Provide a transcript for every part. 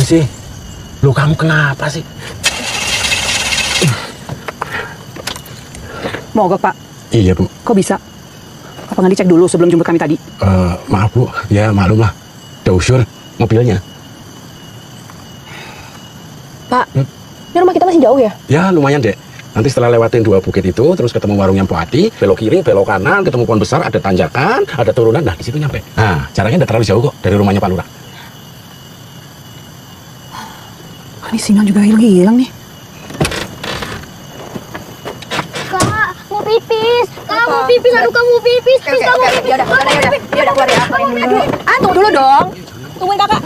Sih, lu kamu kenapa sih? Mogok, Pak. Iya, Bu. Kok bisa? Apa nggak dicek dulu sebelum jemput kami tadi? Maaf, Bu. Ya, maklum lah. Udah usur mobilnya. Pak, ini rumah kita masih jauh ya? Ya, lumayan, Dek. Nanti setelah lewatin 2 bukit itu, terus ketemu warungnya Mpok Ati, belok kiri, belok kanan, ketemu pohon besar, ada tanjakan, ada turunan, nah di situ nyampe. Nah, jaraknya nggak terlalu jauh kok dari rumahnya Pak Lurah. Ini sinyal juga hilang nih. Kak, mau pipis. Kak, mau pipis. Aduh, kamu mau pipis. Please, kamu mau pipis. Yaudah, keluar ya. Tunggu dulu dong. Tungguin kakak.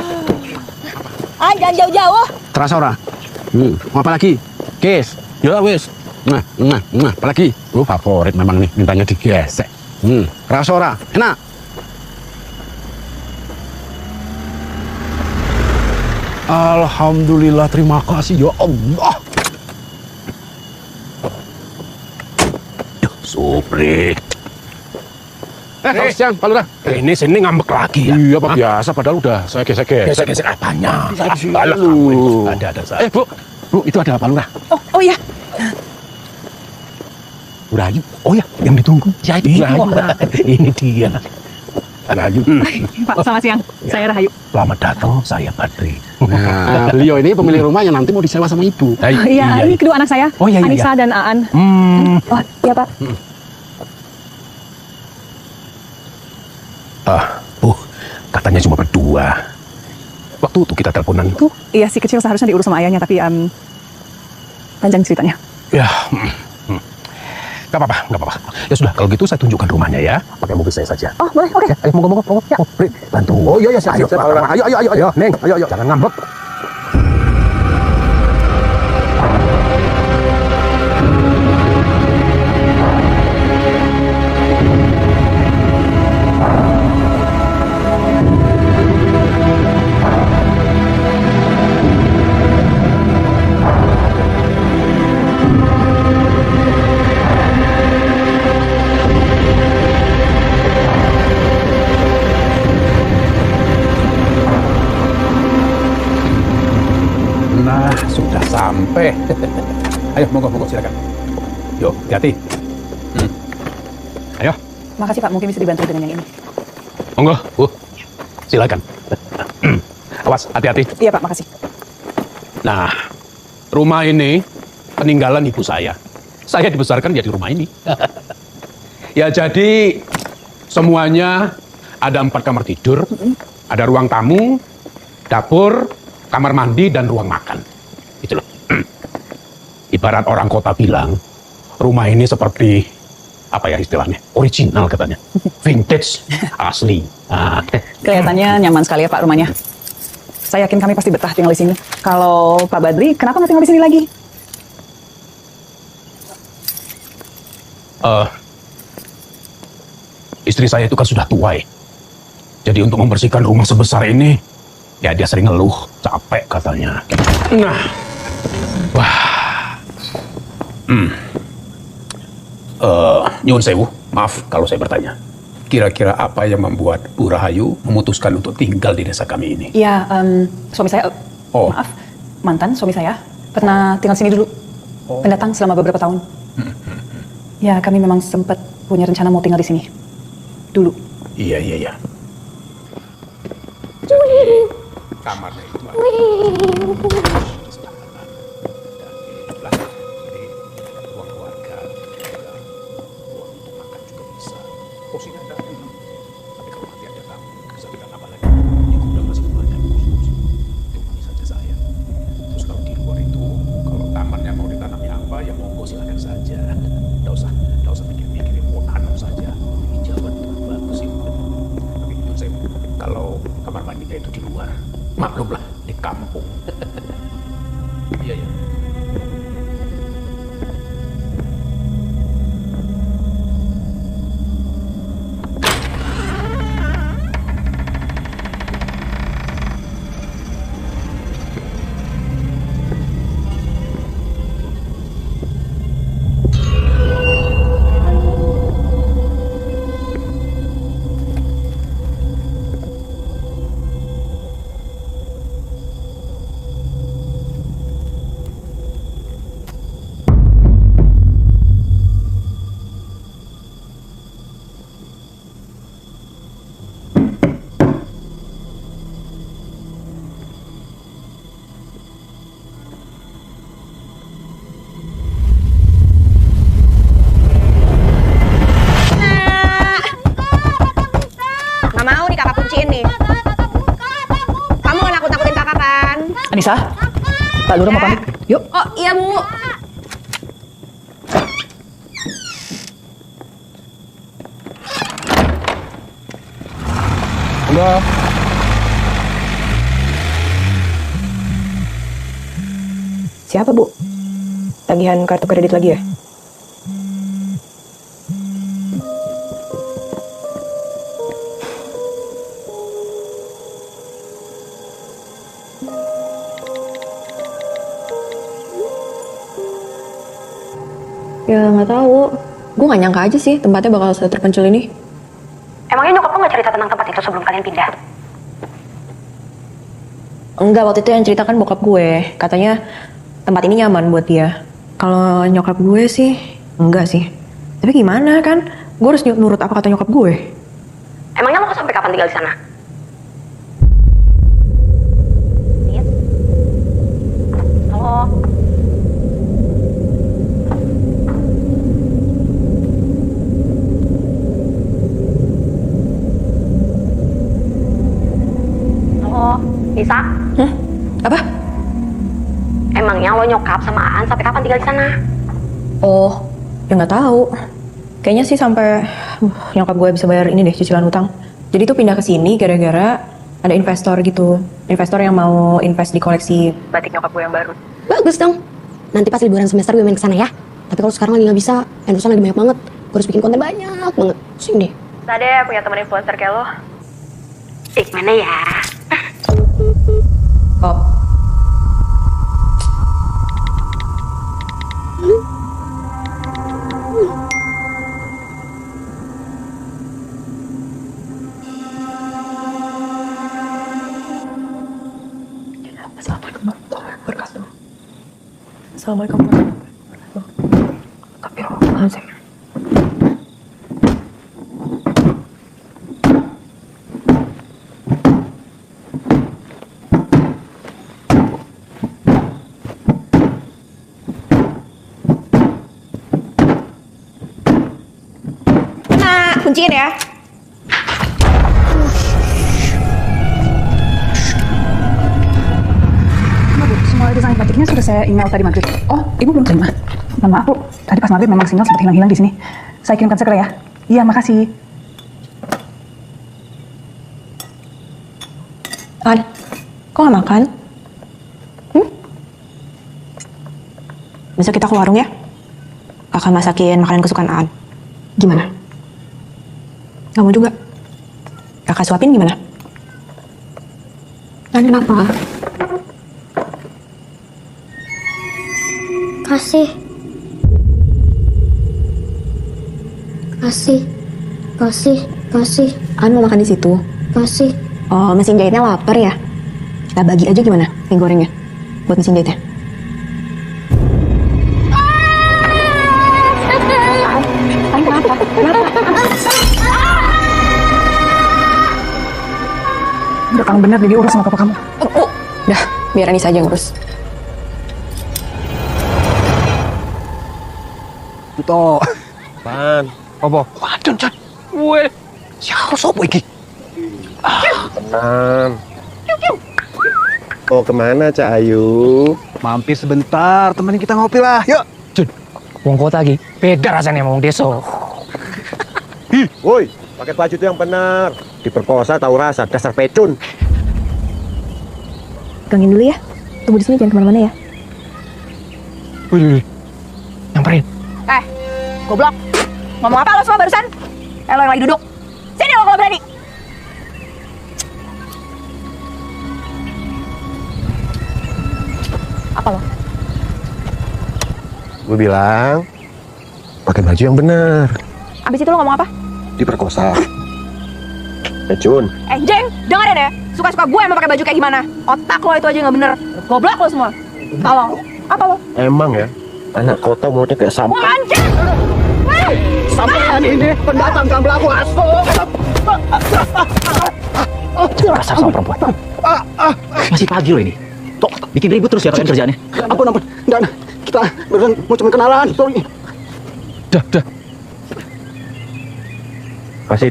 Jangan jauh-jauh. Terasa ora? Mau apa lagi? Kes. Ya wis. Nah, apa lagi? Favorit memang nih, mintanya digesek. Rasa ora? Enak. Alhamdulillah, terima kasih ya Allah. Duh, Supri. Siang, Pak Lurah. Ini sini ngambek lagi ya? Iya, Pak, biasa. Padahal udah saya gesek-gesek. Gesek-gesek apanya? Alah, Ada saya. Bu, itu ada Pak Lurah. Oh iya. Bu Rahayu. Oh ya, yang ditunggu. Ya, itu Bu Rahayu. Ini dia. Rahayu. Pak, selamat siang. Saya Rahayu. Selamat datang, saya Badri. Nah, beliau ini pemilik rumah yang nanti mau disewa sama Ibu. Iya, ini kedua anak saya. Oh, iya. Anissa dan Aan. Oh, iya Pak. Bu, katanya cuma berdua. Waktu itu kita teleponan. Iya, si kecil seharusnya diurus sama ayahnya, tapi panjang ceritanya. Ya, Gak apa-apa. Ya sudah, kalau gitu saya tunjukkan rumahnya ya. Pakai mobil saya saja. Oh, boleh. Oke. Ya, ayo, monggo. Ya. Bri, bantu. Oh iya, siap. Ayo, Neng. Ayo. Jangan ngambek. Sudah sampai. Ayo, monggo, silakan. Yuk, hati-hati. Ayo. Makasih Pak, mungkin bisa dibantu dengan yang ini. Monggo, silakan. Awas, hati-hati. Iya Pak, makasih. Nah, rumah ini peninggalan ibu saya. Saya dibesarkan ya di rumah ini. Ya jadi semuanya ada 4 kamar tidur, ada ruang tamu, dapur, kamar mandi, dan ruang makan. Itu loh. Ibarat orang kota bilang, rumah ini seperti, apa ya istilahnya, original katanya. Vintage, asli. Kelihatannya nyaman sekali ya Pak rumahnya. Saya yakin kami pasti betah tinggal di sini. Kalau Pak Badri, kenapa nggak tinggal di sini lagi? Istri saya itu kan sudah tua ya. Jadi untuk membersihkan rumah sebesar ini, ya dia sering ngeluh, capek katanya. Nah, nyuwun sewu, maaf kalau saya bertanya. Kira-kira apa yang membuat Bu Rahayu memutuskan untuk tinggal di desa kami ini? Iya, suami saya, maaf, mantan suami saya, pernah tinggal sini dulu. Pendatang selama beberapa tahun. Ya, kami memang sempat punya rencana mau tinggal di sini. Dulu. Iya. Kamarnya itu ada. Ruang keluarga, ruang untuk makan juga bisa. Kursinya ada 6. Tapi kalau nanti ada tamu, bisa kita tambah lagi. Di gudang masih banyak kursi-kursi. Temani saja saya. Terus kalau di luar itu, kalau tamannya mau ditanami apa, ya monggo silakan saja. Nggak usah mikir-mikirin, mau tanam saja. Hijauan itu bagus itu. Tapi jujur saya, kalau kamar mandinya itu di luar, maklumlah di kampung. Iya ya. Nggak mau nih kakak kunciin nih. Kamu nggak nakut-nakutin kakak kan? Anissa, Pak Lurah mau pamit. Yuk. Oh iya Bu. Enggak. Siapa Bu? Tagihan kartu kredit lagi ya? Ya nggak tahu. Gue nggak nyangka aja sih tempatnya bakal terpencil ini. Emangnya nyokap lo nggak cerita tentang tempat itu sebelum kalian pindah? Enggak, waktu itu yang cerita kan bokap gue. Katanya tempat ini nyaman buat dia. Kalau nyokap gue sih, enggak sih. Tapi gimana kan? Gue harus nurut apa kata nyokap gue. Emangnya lo sampai kapan tinggal di sana? Halo? Halo? Bisa? Apa? Emangnya lo nyokap sama Aan sampai kapan tinggal di sana? Oh, ya nggak tahu. Kayaknya sih sampai nyokap gue bisa bayar ini deh, cicilan utang. Jadi tuh pindah ke sini gara-gara ada investor gitu. Investor yang mau invest di koleksi batik nyokap gue yang baru. Bagus dong. Nanti pas liburan semester gue main kesana ya. Tapi kalau sekarang lagi nggak bisa, endorsean lagi banyak banget. Gue harus bikin konten banyak banget. Pusing deh. Bisa deh punya teman influencer kayak lo. Mana ya? Oh. Assalamualaikum warahmatullahi wabarakatuh. Assalamualaikum warahmatullahi wabarakatuh. Astagfirullahaladzim. Nah, kunciin ya. Semua desain batiknya sudah saya email tadi maghrib. Oh, ibu belum terima. Mohon maaf bu, tadi pas maghrib memang sinyal sempat hilang-hilang di sini. Saya kirimkan segera ya. Iya, makasih. An, kok nggak makan? Besok kita ke warung ya. Kakak masakin makanan kesukaan Aan. Gimana? Nggak mau juga? Kakak suapin gimana? Dan kenapa? Kasih. Aan mau makan di situ. Kasih. Oh, mesin jahitnya lapar ya? Kita bagi aja gimana mie gorengnya buat mesin jahitnya. Aan, kenapa? Udah kamu benar jadi urus sama papa kamu. Udah, biar Anissa aja ngurus. Tuh. Pan. Apa? Waduh, John. Weh, Siapa sopo iki? Tenang. Mau kemana Cak Ayu? Mampir sebentar, temenin kita ngopi lah. Yuk. Jun, wong kota lagi beda rasanya sama wong desa. Woi, pakai baju itu yang benar. Diperkosa tahu rasa, dasar pecun. Gangin dulu ya. Tunggu di sini jangan kemana-mana ya. Wih, nyamperin. Goblok. Ngomong apa lo semua barusan? Lo yang lagi duduk. Sini lo kalau berani. Apa lo? Gue bilang, pakai baju yang benar. Abis itu lo ngomong apa? Diperkosa. Pecun. Jeng, dengerin ya. Suka-suka gue emang pakai baju kayak gimana. Otak lo itu aja nggak bener. Goblok lo semua. Tolong. Apa lo? Emang ya, anak kota mulutnya kayak sampah. Anjing! Sampean ini pendatang dan pelaku asal. Dasar sama perempuan. Masih pagi loh ini. Tok, bikin ribut terus ya kalian kerjaannya. Ampun. Dan kita beneran mau cuma kenalan. Sorry. Dah. Masih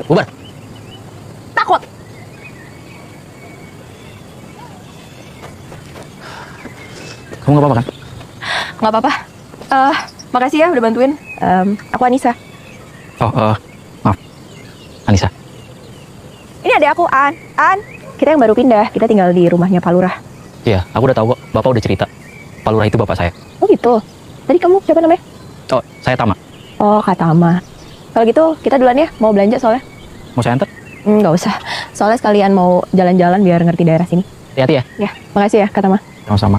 Bubar. Takut. Kamu nggak apa-apa kan? Nggak apa-apa. Makasih ya udah bantuin. Aku Anissa. Oh, maaf. Anissa. Ini adek aku, An. Kita yang baru pindah. Kita tinggal di rumahnya Pak Lurah. Iya, aku udah tahu kok. Bapak udah cerita. Pak Lurah itu bapak saya. Oh gitu. Tadi kamu siapa namanya? Oh, saya Tama. Oh, Kak Tama. Kalau gitu kita duluan ya. Mau belanja soalnya. Mau saya antar? Nggak usah. Soalnya sekalian mau jalan-jalan biar ngerti daerah sini. Hati-hati ya. Ya, makasih ya Kak Tama. Sama-sama.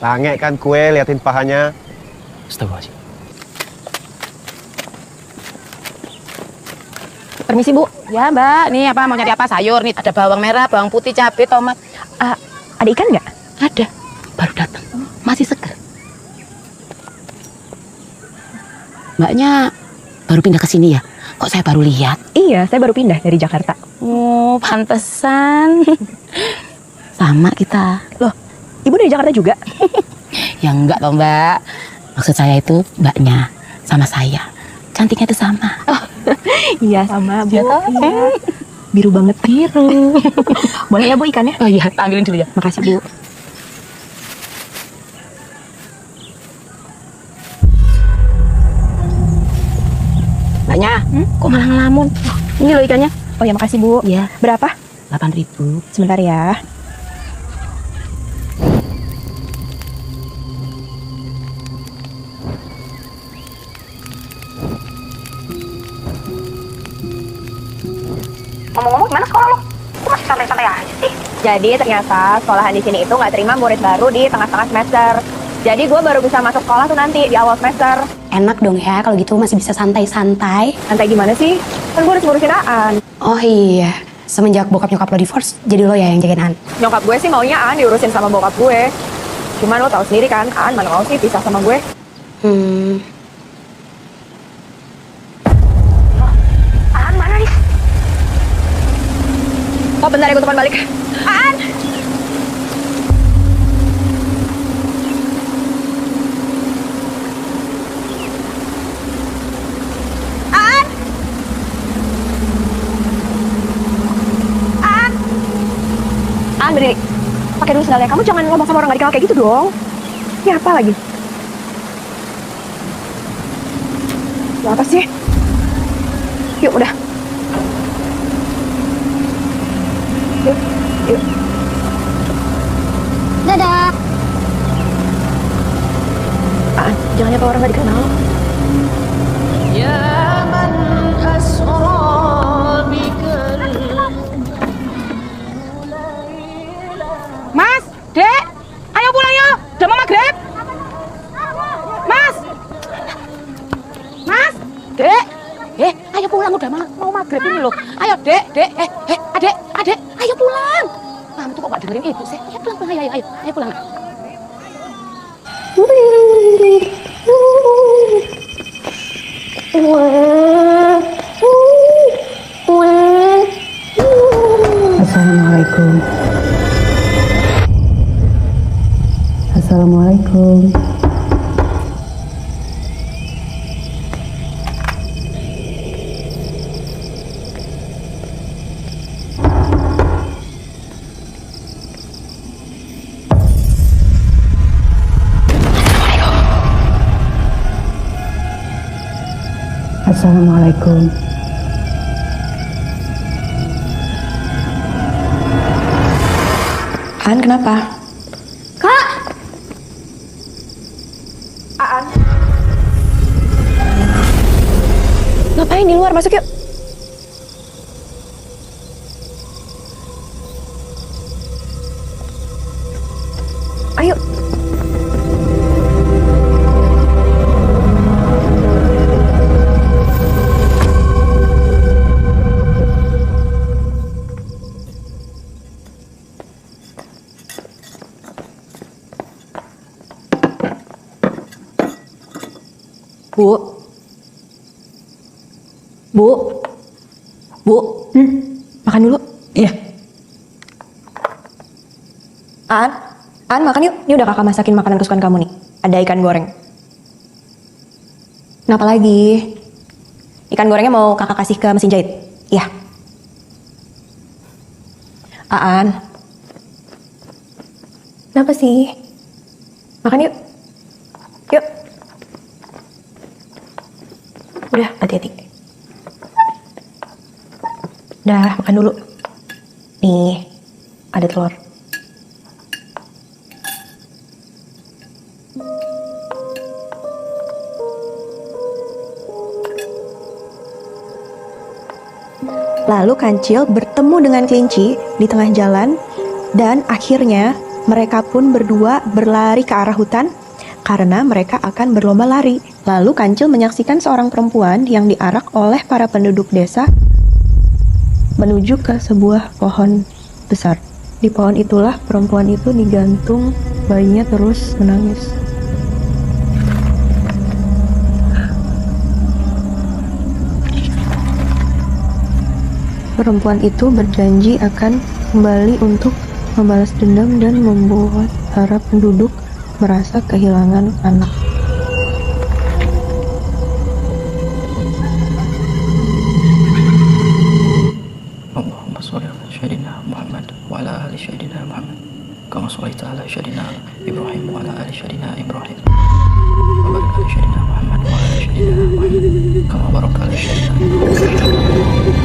langek kan kue, liatin pahanya. Astagfirullahaladzim. Permisi Bu. Ya Mbak, nih apa mau nyari apa sayur nih? Ada bawang merah, bawang putih, cabai, tomat. Ada ikan nggak? Ada, baru datang, masih seger. Mbaknya baru pindah ke sini ya? Kok saya baru lihat? Iya, saya baru pindah dari Jakarta. Oh, pantesan. Sama kita. Loh, Ibu dari Jakarta juga? Ya enggak toh Mbak. Maksud saya itu Mbaknya sama saya. Cantiknya itu sama. Iya, sama Bu. Iya toh? Iya. Biru banget. Biru. Boleh ya Bu ikannya? Oh iya, ambilin dulu ya. Makasih Bu. Mbaknya, kok malah ngelamun? Ini loh ikannya. Oh ya, makasih Bu. Iya. Berapa? 8.000. Sebentar ya. Ngomong-ngomong gimana sekolah lo? Kok masih santai-santai aja sih? Jadi ternyata sekolahan di sini itu nggak terima murid baru di tengah-tengah semester. Jadi gue baru bisa masuk sekolah tuh nanti di awal semester. Enak dong ya kalau gitu masih bisa santai-santai. Santai gimana sih? Kan gue harus ngurusin Aan. Oh iya, semenjak bokap nyokap lo divorce, jadi lo ya yang jagain An. Nyokap gue sih maunya Aan diurusin sama bokap gue. Cuman lo tahu sendiri kan, Aan mana mau sih pisah sama gue. Aan mana nih? Oh bentar ya, gue telepon balik. Aan! Aan! Aan! Aan berdiri. Pakai dulu sendalnya. Kamu jangan ngomong sama orang gak dikenal kayak gitu dong. Ya apa lagi? Ya apa sih? Yuk udah. Yuk. Dadah. Jangan nyapa orang gak dikenal. Mas, Dek, ayo pulang yuk. Udah mau maghrib. Mas, Mas, Dek, ayo pulang udah mau maghrib ini loh. Ayo Dek, Adek, ayo pulang. Kamu tuh kok gak dengerin ibu sih? Ayo pulang, ayo pulang. Assalamualaikum. Assalamualaikum. Assalamualaikum. An, kenapa? Kak! Ngapain di luar? Masuk yuk. Ayo. Bu. Bu. Bu. Makan dulu. Iya. An, makan yuk. Ini udah kakak masakin makanan kesukaan kamu nih. Ada ikan goreng. Kenapa lagi? Ikan gorengnya mau kakak kasih ke mesin jahit? Iya. Aan. Kenapa sih? Makan yuk. Yuk. Udah, hati-hati. Udah, makan dulu. Nih, ada telur. Lalu Kancil bertemu dengan Kelinci di tengah jalan dan akhirnya mereka pun berdua berlari ke arah hutan karena mereka akan berlomba lari. Lalu Kancil menyaksikan seorang perempuan yang diarak oleh para penduduk desa menuju ke sebuah pohon besar. Di pohon itulah perempuan itu digantung, bayinya terus menangis. Perempuan itu berjanji akan kembali untuk membalas dendam dan membuat para penduduk merasa kehilangan anak. Allahumma sholli ala sayyidina Muhammad wa ala ali sayyidina Muhammad kama shallaita ala sayyidina Ibrahim wa ala ali sayyidina Ibrahim wa barik ala sayyidina Muhammad wa ala sayyidina Muhammad kama barakta ala sayyidina Ibrahim.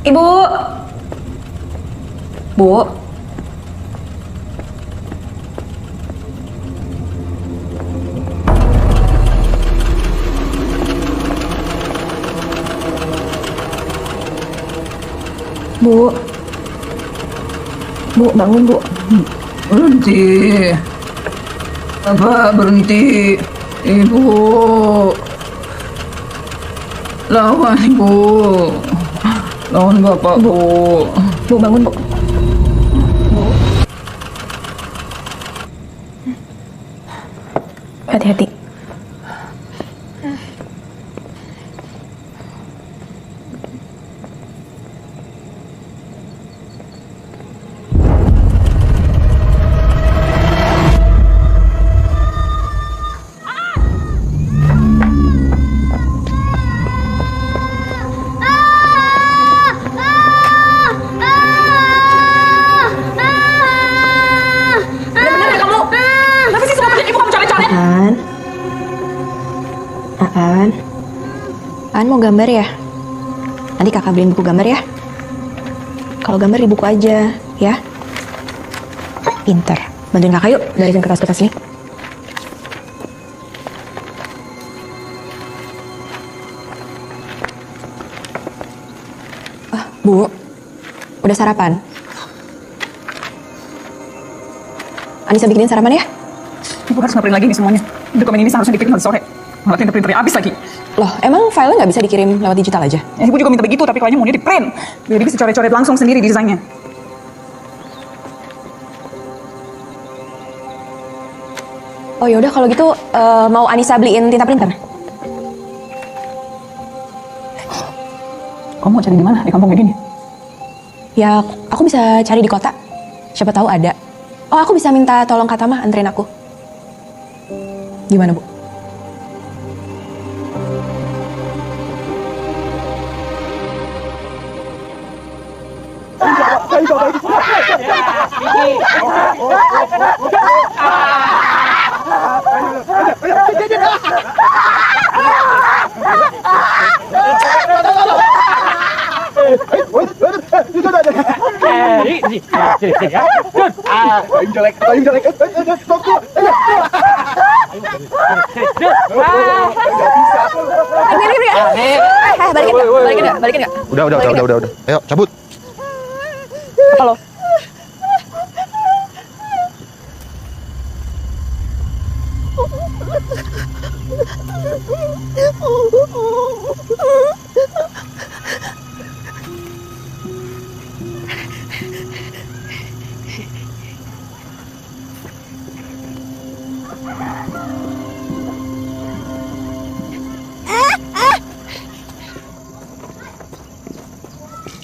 Ibu. Bu. Bu. Bu, bangun, Bu. Berhenti. Apa berhenti? Ibu. Lawan Ibu. Lawan Bapak, Bu. Bu, bangun, Bu. Bu. Hati-hati. Aan mau gambar ya? Nanti kakak beliin buku gambar ya. Kalau gambar di buku aja, ya. Pinter. Bantuin kakak yuk, barisin kertas-kertas ini. Bu, udah sarapan? Anissa bikinin sarapan ya? Ibu harus ngapain lagi nih semuanya. Dokumen ini seharusnya dikirim nanti sore. Malah printernya habis lagi. Loh, emang filenya nggak bisa dikirim lewat digital aja? Ya, ibu juga minta begitu, tapi kliennya maunya di print. Jadi bisa coret-coret langsung sendiri desainnya. Oh yaudah kalau gitu mau Anissa beliin tinta printer? Kamu mau cari di mana? Di kampung kayak gini? Ya aku bisa cari di kota. Siapa tahu ada. Oh aku bisa minta tolong Kak Tama anterin aku. Gimana Bu? Balikin nggak? Udah. Ayo, cabut. Apa lo?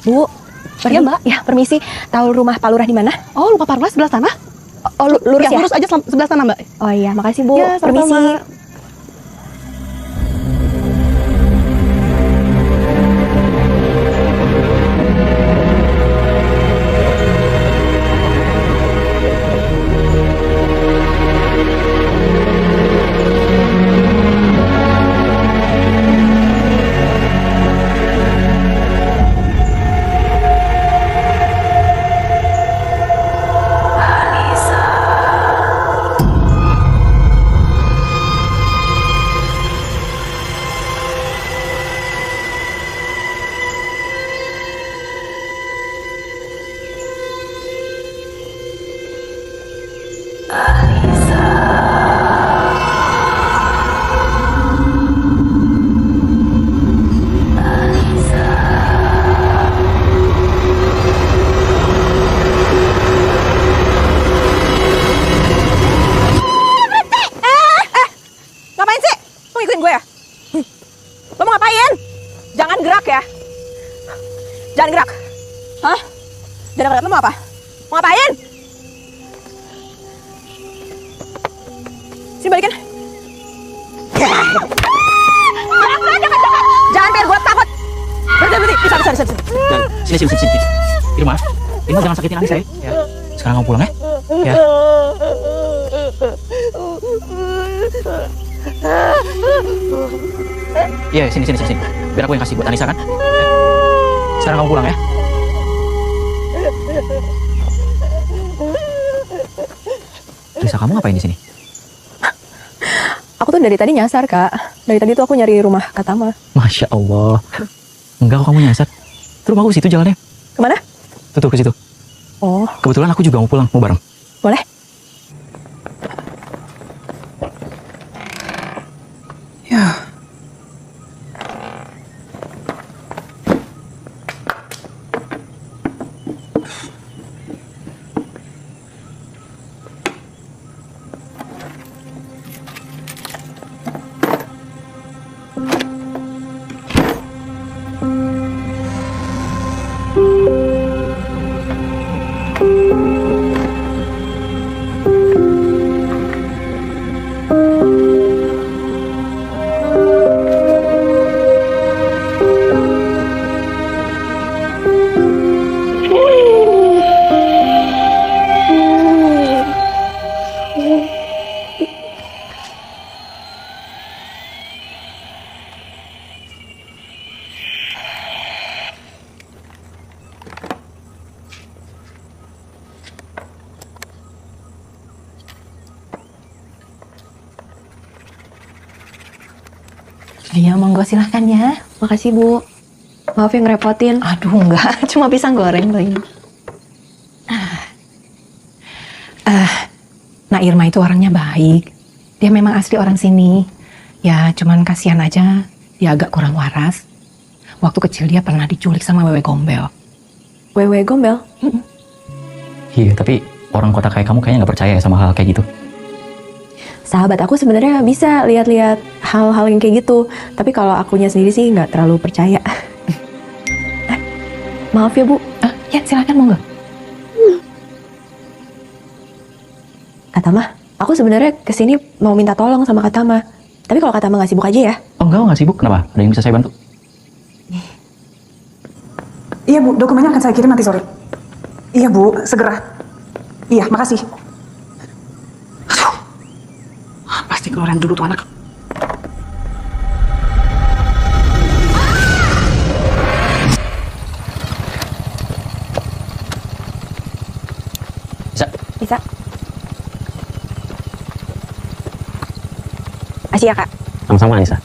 Bu, Ya Mbak. Ya, permisi. Tahu rumah Pak Lurah di mana? Oh, lupa parlas sebelah sana. Oh, lurus Ya, ya? lurus aja sebelah sana Mbak. Oh iya, makasih Bu. Ya, sama-sama. Permisi. Ngapain sih? Lu ngikutin gue ya? Lo mau ngapain? Jangan gerak ya. Jangan gerak. Hah? Jangan gerak, lo mau apa? Mau ngapain? Sini balikin. Jangan biar gue takut. Berhenti. Bisa. Sini. Irma jangan sakitin Anissa ya. Ya. Sekarang kamu pulang ya. Ya. Iya, sini. Biar aku yang kasih buat Anissa kan. Ya. Sekarang kamu pulang ya. Anissa, kamu ngapain di sini? Aku tuh dari tadi nyasar, Kak. Dari tadi tuh aku nyari rumah Kak Tama. Masya Allah. Enggak kok kamu nyasar. Tuh rumahku ke situ jalannya. Kemana? Tuh ke situ. Oh, Kebetulan aku juga mau pulang, mau bareng. boleh. Iya, monggo silahkan ya. Makasih, Bu. Maaf ya ngerepotin. Aduh, enggak. Cuma pisang goreng loh ini. Nak Irma itu orangnya baik. Dia memang asli orang sini. Ya, cuman kasihan aja. Dia agak kurang waras. Waktu kecil dia pernah diculik sama wewe gombel. Wewe gombel? Iya, tapi orang kota kayak kamu kayaknya nggak percaya ya sama hal kayak gitu. Sahabat aku sebenarnya bisa lihat-lihat hal-hal yang kayak gitu. Tapi kalau akunya sendiri sih nggak terlalu percaya. Maaf ya, Bu. Ya, silakan monggo. Katama, aku sebenarnya kesini mau minta tolong sama Katama. Tapi kalau Katama nggak sibuk aja ya. Oh enggak, nggak sibuk. Kenapa? Ada yang bisa saya bantu? Iya, Bu. Dokumennya akan saya kirim nanti sore. Iya, Bu. Segera. Iya, makasih. Aduh. Pasti keluaran dulu tuh anak. Bisa. Masih ya, Kak? Sama-sama, Anissa.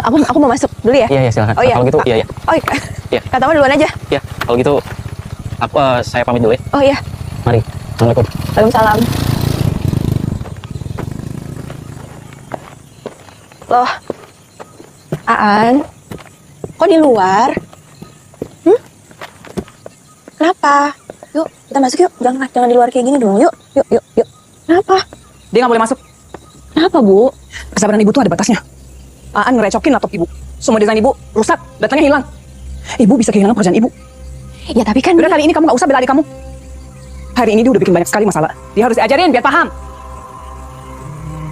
Aku mau masuk dulu ya? Iya, silakan. Oh, iya. Kalau gitu, iya. Oh iya. Iya. Katama duluan aja. Iya, kalau gitu aku saya pamit dulu ya. Oh iya. Mari. Assalamualaikum. Waalaikumsalam. Loh, Aan, kok di luar? Kenapa? Yuk, kita masuk yuk. Jangan di luar kayak gini dong. Yuk. Kenapa? Dia nggak boleh masuk. Kenapa, Bu? Kesabaran ibu tuh ada batasnya. Aan ngerecokin laptop ibu. Semua desain ibu rusak, datanya hilang. Ibu bisa kehilangan pekerjaan ibu. Ya tapi kan... Udah kali ini kamu gak usah bela adik kamu. Hari ini dia udah bikin banyak sekali masalah. Dia harus diajarin biar paham.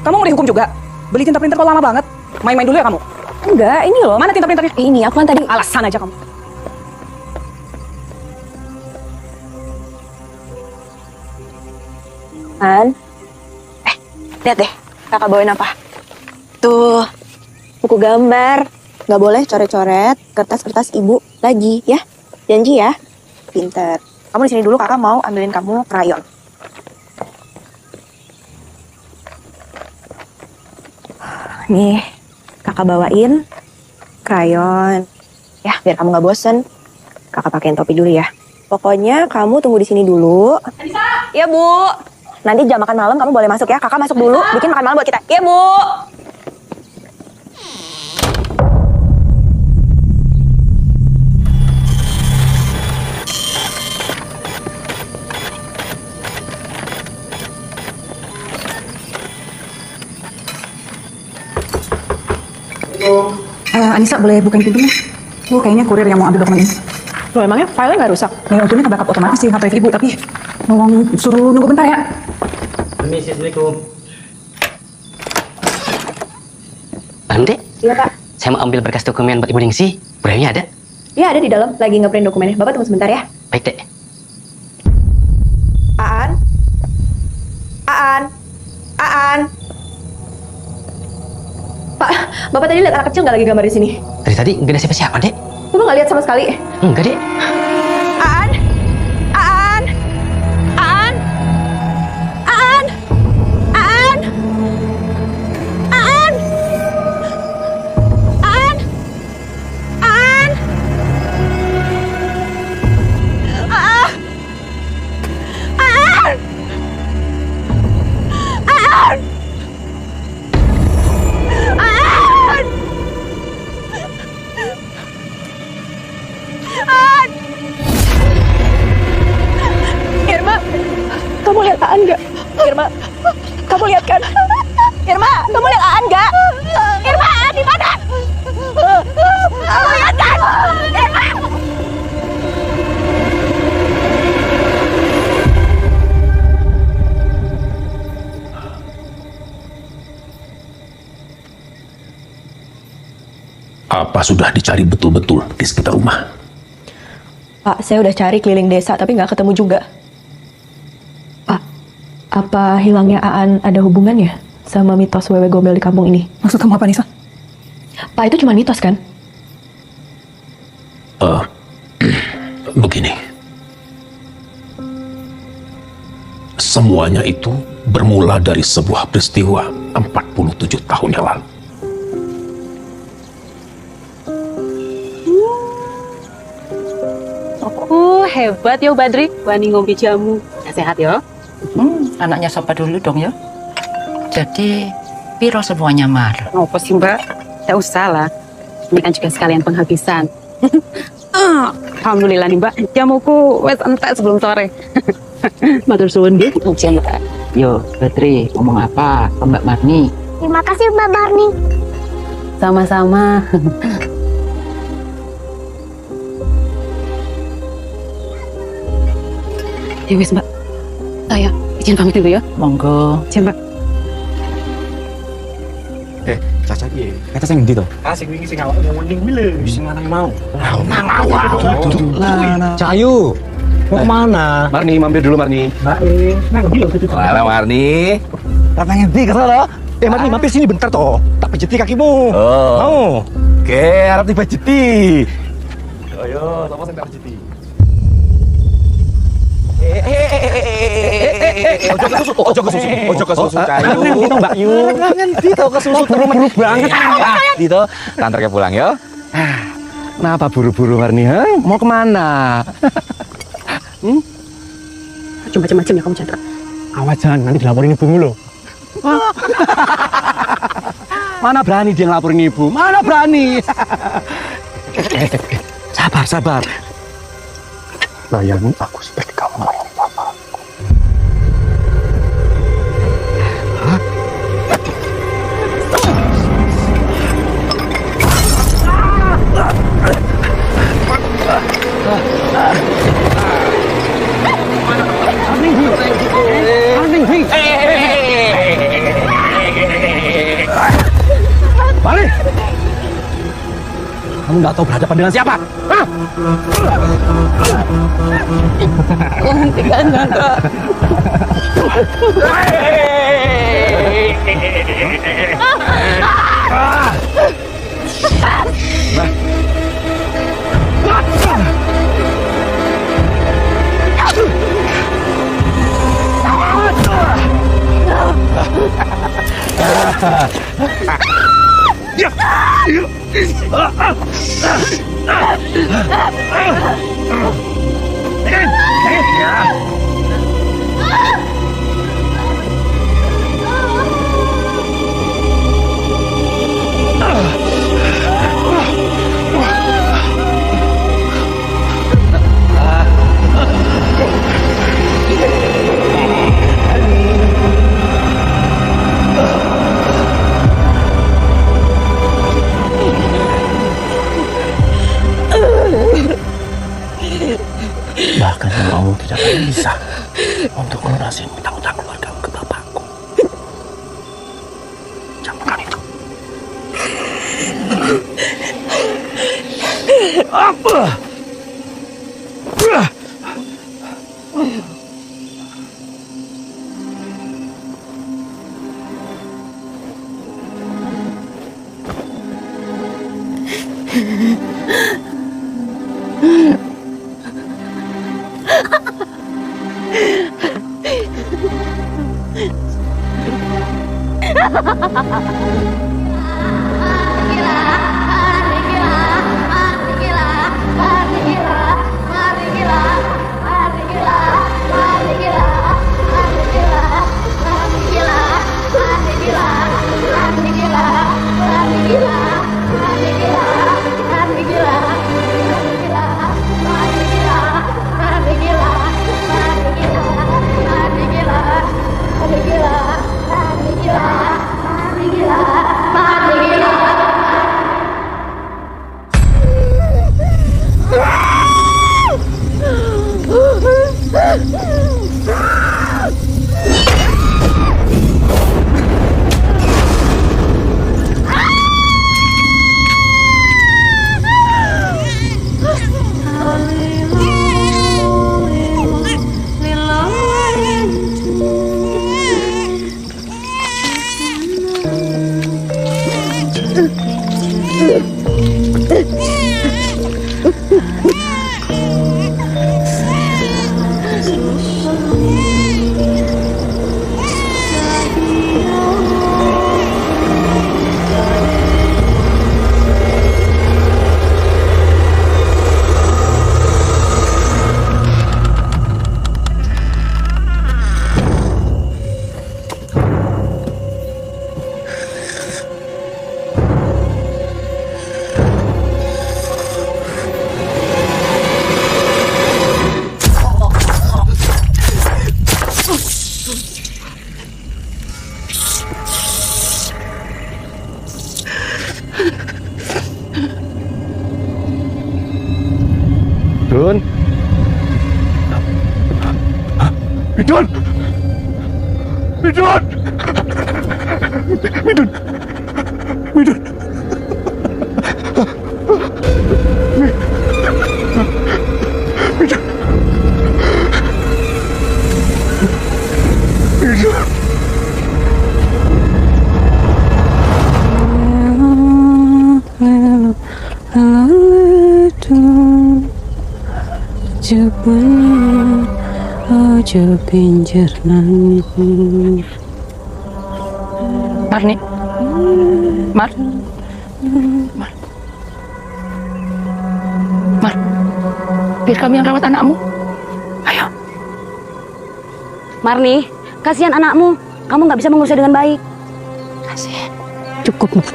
Kamu mau dihukum juga? Beli tinta printer kok lama banget? Main-main dulu ya kamu? Enggak, ini loh. Mana tinta printernya? Ini, aku kan tadi... Alasan aja kamu. An, lihat deh, kakak bawain apa? Tuh, buku gambar. Nggak boleh coret-coret kertas-kertas ibu lagi, ya? Janji ya? Pinter. Kamu di sini dulu, kakak mau ambilin kamu krayon. Nih, kakak bawain krayon. Ya, biar kamu nggak bosen. Kakak pakein topi dulu ya. Pokoknya kamu tunggu di sini dulu. Iya, Bu. Nanti jam makan malam kamu boleh masuk ya. Kakak masuk dulu, bikin makan malam buat kita. Iya, Bu. Anissa, boleh bukain pintunya? Kayaknya kurir yang mau ambil dokumen ini. Loh, emangnya filenya nggak rusak? Ya, untungnya ke backup otomatis sih HP ibu, tapi tolong suruh nunggu bentar ya. Permisi, Assalamualaikum. Dek, Iya, Pak. saya mau ambil berkas dokumen buat Ibu Ningsi. Braille-nya ada? Iya, ada di dalam. Lagi ngeprint dokumennya. Bapak tunggu sebentar ya. Baik, Dek. Aan? Aan? Aan? Pak, Bapak tadi lihat anak kecil nggak lagi gambar di sini? Dari tadi nggak ada siapa-siapa, Dek. Bapak nggak lihat sama sekali? Enggak, Dek. Aan? Aan? Aan? Aan? Aan? Aan? Aan? Aan? Aan? Aan? Aan? Aan? Aan! Irma, kamu lihat Aan nggak? Irma, kamu lihat kan? Irma, kamu lihat Aan nggak? Irma, Aan di mana? Kamu lihat kan? Irma! Apa sudah dicari betul-betul di sekitar rumah? Pak, saya udah cari keliling desa tapi nggak ketemu juga. Pak, apa hilangnya Aan ada hubungannya sama mitos wewe gombel di kampung ini? Maksud kamu apa, Nisa? Pak, itu cuma mitos kan? Begini. Semuanya itu bermula dari sebuah peristiwa 47 tahun yang lalu. hebat ya Badri, wani ngombe jamu. Sehat ya. Anaknya siapa dulu dong ya? Jadi, piro semuanya mar? Apa sih Mbak? Tidak usah lah. Ini kan juga sekalian penghabisan. Alhamdulillah nih Mbak, jamuku wes entek sebelum sore. Matur suwun nggih. Yo, Badri, ngomong apa ke Mbak Marni? Terima kasih Mbak Barni. Sama-sama. Ya wis Mbak, saya izin pamit dulu ya. Monggo. Izin Mbak. Caca piye? Kata sing ndi to? Sing wingi sing awak ngomongin wile, sing lanang mau. Lanang awak. Cahayu. Mau kemana? Marni, mampir dulu Marni. Nang ndi lho itu? Halo Marni. Ratang ngendi kesel lo? Marni mampir sini bentar toh. Tak pijeti kakimu. Oh. Mau. Oke, arep dipijeti. Ayo, sapa sing tak pijeti? Ojo kesusu Cahayu. Ngendi to Mbak Yu? Ngendi to kesusu buru-buru banget. Di to, kantornya pulang ya. Kenapa buru-buru Marni? Mau kemana? Macam-macam ya kamu Chandra. Awas jangan, nanti dilaporin ibumu loh. Mana berani dia ngelaporin ibu? Mana berani? Sabar. Bayangin aku sebagai kamu melayani papa. Balik! Kamu nggak tahu berhadapan dengan siapa? Hah? Hentikan Chandra. Bahkan kamu tidak akan bisa untuk melunasi utang-utang keluargamu ke bapakku. Camkan itu. Apa? Gila. Midun! Midun! Midun! Midun! Ojo pinggir nangis. Marni. Mar. Mar. Biar kami yang rawat anakmu. Ayo. Marni, kasihan anakmu. Kamu nggak bisa mengurusnya dengan baik. Kasihan. Cukup, Mar.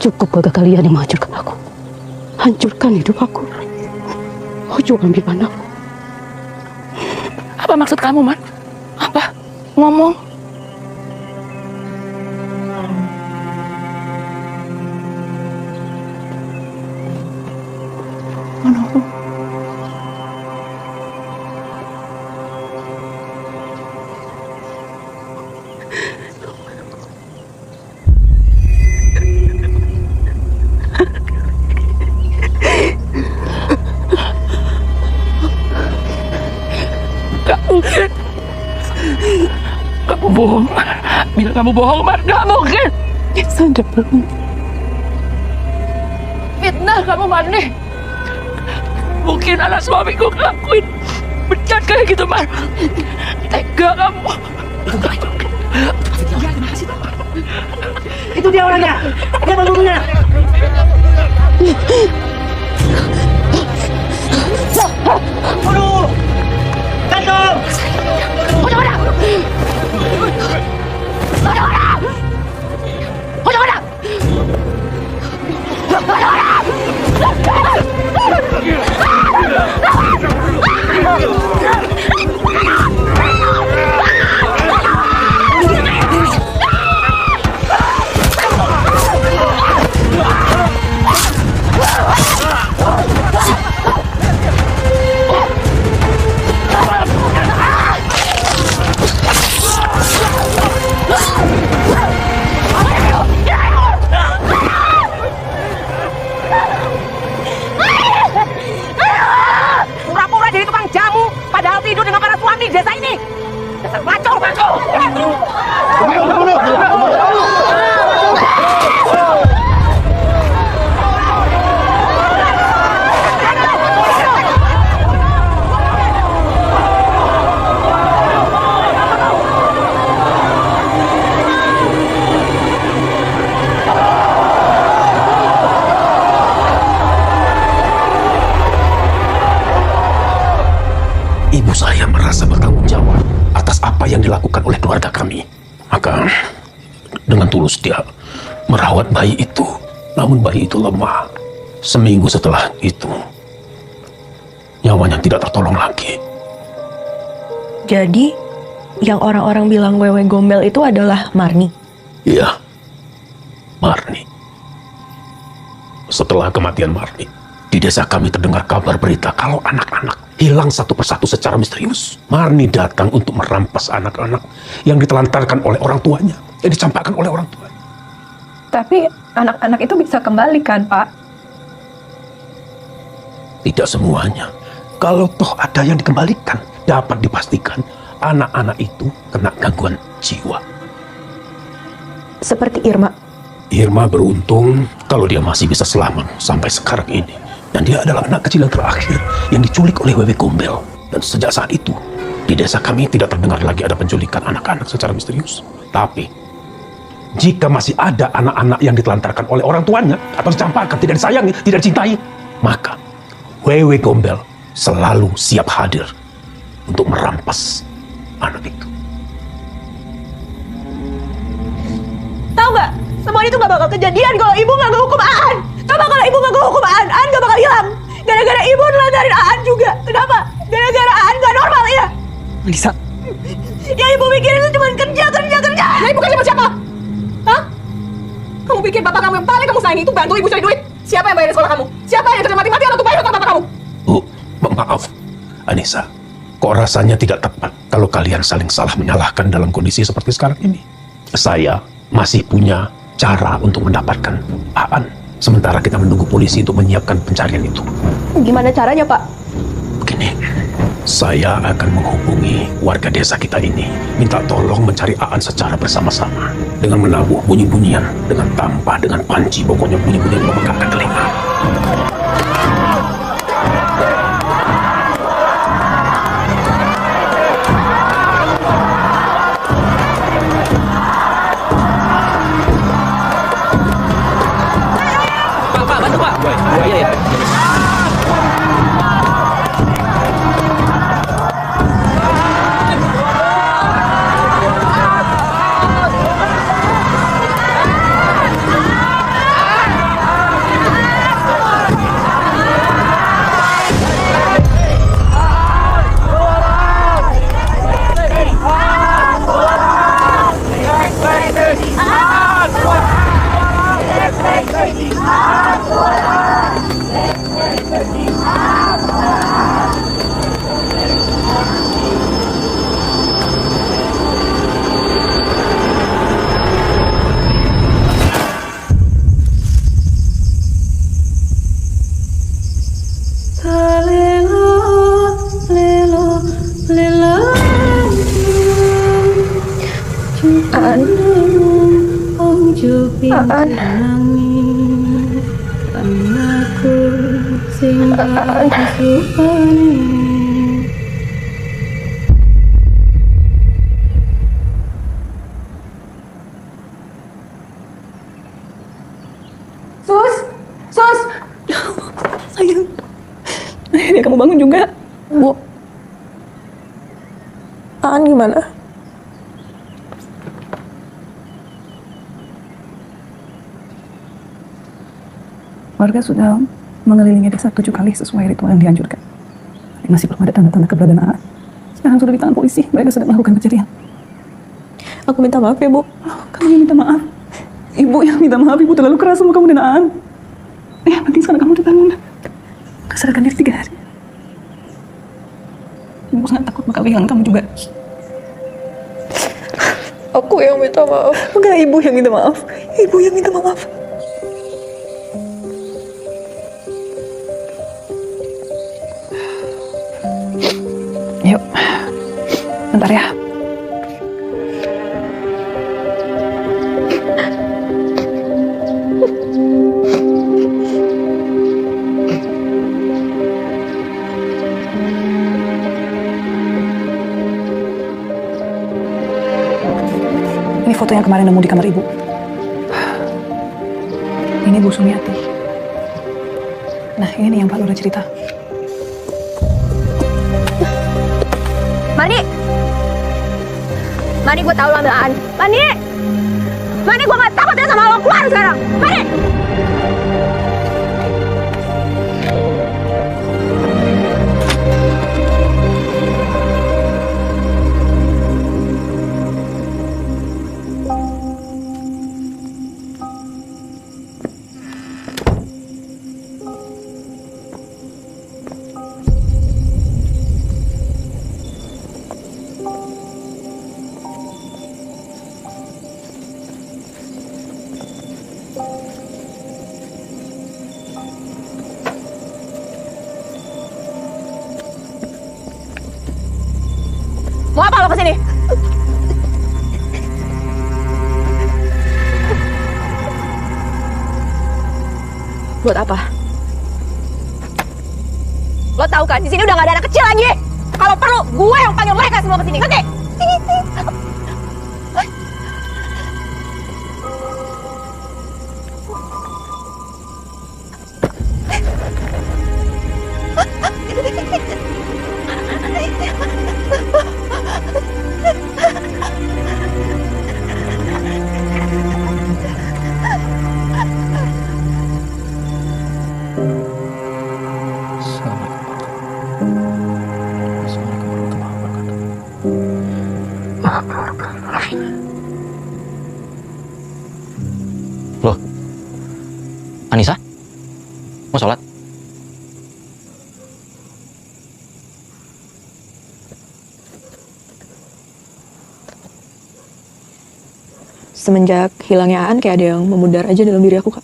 Cukup bagi kalian yang menghancurkan aku. Hancurkan hidup aku. Ojo ambil anakku. Apa maksud kamu, Mar? Apa? Ngomong. Menunggu. Mungkin. Kamu bohong. Bila kamu bohong, Mar, gak mungkin. Sadar belum? Fitnah kamu, Marni. Mungkin anak suamiku ngelakuin bejat kayak gitu, Mar. Tega kamu. Itu dia orangnya. Dia pembunuhnya. Bunuh! Gantung! Udah! Pura-pura jadi tukang jamu, padahal tidur dengan para suami di desa ini. Dasar pelacur! Ibu saya merasa bertanggung jawab atas apa yang dilakukan oleh keluarga kami. Maka dengan tulus dia merawat bayi itu. Namun bayi itu lemah. Seminggu setelah itu, nyawanya tidak tertolong lagi. Jadi, yang orang-orang bilang wewe gombel itu adalah Marni? Iya, Marni. Setelah kematian Marni, di desa kami terdengar kabar berita kalau anak-anak hilang satu persatu secara misterius. Marni datang untuk merampas anak-anak yang ditelantarkan oleh orang tuanya, yang dicampakkan oleh orang tuanya. Tapi anak-anak itu bisa kembali kan, Pak? Tidak semuanya. Kalau toh ada yang dikembalikan, dapat dipastikan anak-anak itu kena gangguan jiwa. Seperti Irma. Irma beruntung kalau dia masih bisa selamat sampai sekarang ini. Dan dia adalah anak kecil yang terakhir yang diculik oleh wewe gombel. Dan sejak saat itu, di desa kami tidak terdengar lagi ada penculikan anak-anak secara misterius. Tapi, jika masih ada anak-anak yang ditelantarkan oleh orang tuanya, atau dicampakkan, tidak disayangi, tidak dicintai, maka wewe gombel selalu siap hadir untuk merampas anak itu. Tahu nggak? Semua itu nggak bakal kejadian kalau ibu nggak hukum Aan. Coba kalau ibu nggak hukum Aan nggak bakal hilang. Gara-gara ibu nelantarin Aan juga. Kenapa? Gara-gara Aan nggak normal ya? Lisa. Ya ibu pikirin itu cuma kerja. Nah, ibu kan siapa? Hah? Kamu pikir bapak kamu yang paling kamu sayangi itu bantu ibu cari duit? Siapa yang bayarin sekolah kamu? Siapa yang kerja mati-matian untuk bayar hutang bapak kamu? Bu, maaf, Anissa. Kok rasanya tidak tepat kalau kalian saling salah menyalahkan dalam kondisi seperti sekarang ini. Saya masih punya cara untuk mendapatkan Aan. Sementara kita menunggu polisi untuk menyiapkan pencarian itu. Gimana caranya, Pak? Begini, saya akan menghubungi warga desa kita ini, minta tolong mencari Aan secara bersama-sama, dengan menabuh bunyi-bunyian, dengan tampah, dengan panci, pokoknya bunyi-bunyian memegangkan telinga. Pak, bantu Pak. Iya. Sus! Sayang. Akhirnya kamu bangun juga. Bu, Aan gimana? Warga sudah mengelilingi desa 7 kali sesuai ritual yang dianjurkan. Tapi masih belum ada tanda-tanda keberadaan Aan. Sekarang sudah di tangan polisi. Mereka sedang melakukan pencarian. Aku minta maaf ya, Bu. Kamu yang minta maaf? Ibu yang minta maaf. Ibu terlalu keras sama kamu dan Aan. Ya, penting sekarang kamu udah bangun. Kesadarkan diri 3 hari. Ibu sangat takut bakal kehilangan kamu juga. Aku yang minta maaf. Enggak, ibu yang minta maaf. Ibu yang minta maaf. Yuk, bentar ya. Ini foto yang kemarin nemu di kamar ibu. Ini Bu Sumiati. Nah, ini yang Pak Lura cerita. Mani, gue tahu lo ambil Aan. Mani, gue gak takut ya sama lo. Keluar sekarang. Mani! Mau apa lo kesini? Buat apa? Lo tahu kan, di sini udah gak ada anak kecil lagi. Kalau perlu, gue yang panggil mereka semua kesini, ngerti? Loh, Anissa? Mau sholat? semenjak hilangnya Aan kayak ada yang memudar aja dalam diri aku, Kak.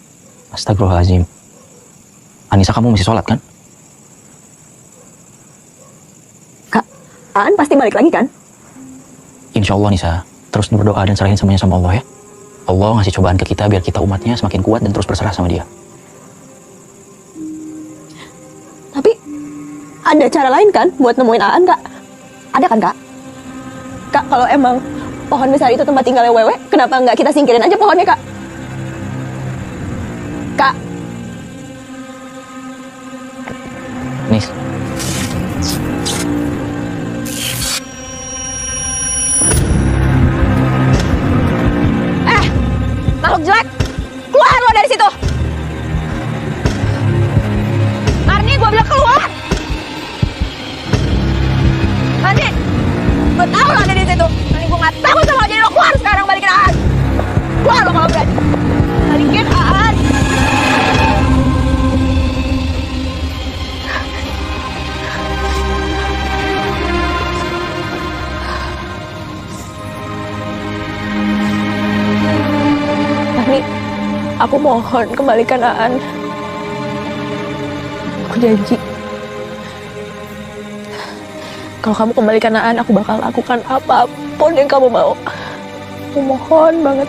Astagfirullahaladzim. Anissa, kamu masih sholat kan? Kak, Aan pasti balik lagi kan? Insya Allah Nisa. Terus berdoa dan serahin semuanya sama Allah ya. Allah ngasih cobaan ke kita biar kita umatnya semakin kuat dan terus berserah sama dia. Tapi ada cara lain kan buat nemuin Aan, Kak? Ada kan, Kak? Kak, kalau emang pohon besar itu tempat tinggalnya Wewe, kenapa nggak kita singkirin aja pohonnya, Kak? Kak. Nis. Makhluk jelek, keluar lo dari situ. Marni, gue bilang keluar. Marni, gue tahu lo ada di situ. Marni, gue nggak takut sama lo, jadi lo keluar sekarang, balikin Aan. Keluar lo kalau berani. Balikin Aan. Marni, aku mohon kembalikan Aan. Aku janji. Kalau kamu kembalikan Aan, aku bakal lakukan apapun yang kamu mau. Aku mohon banget.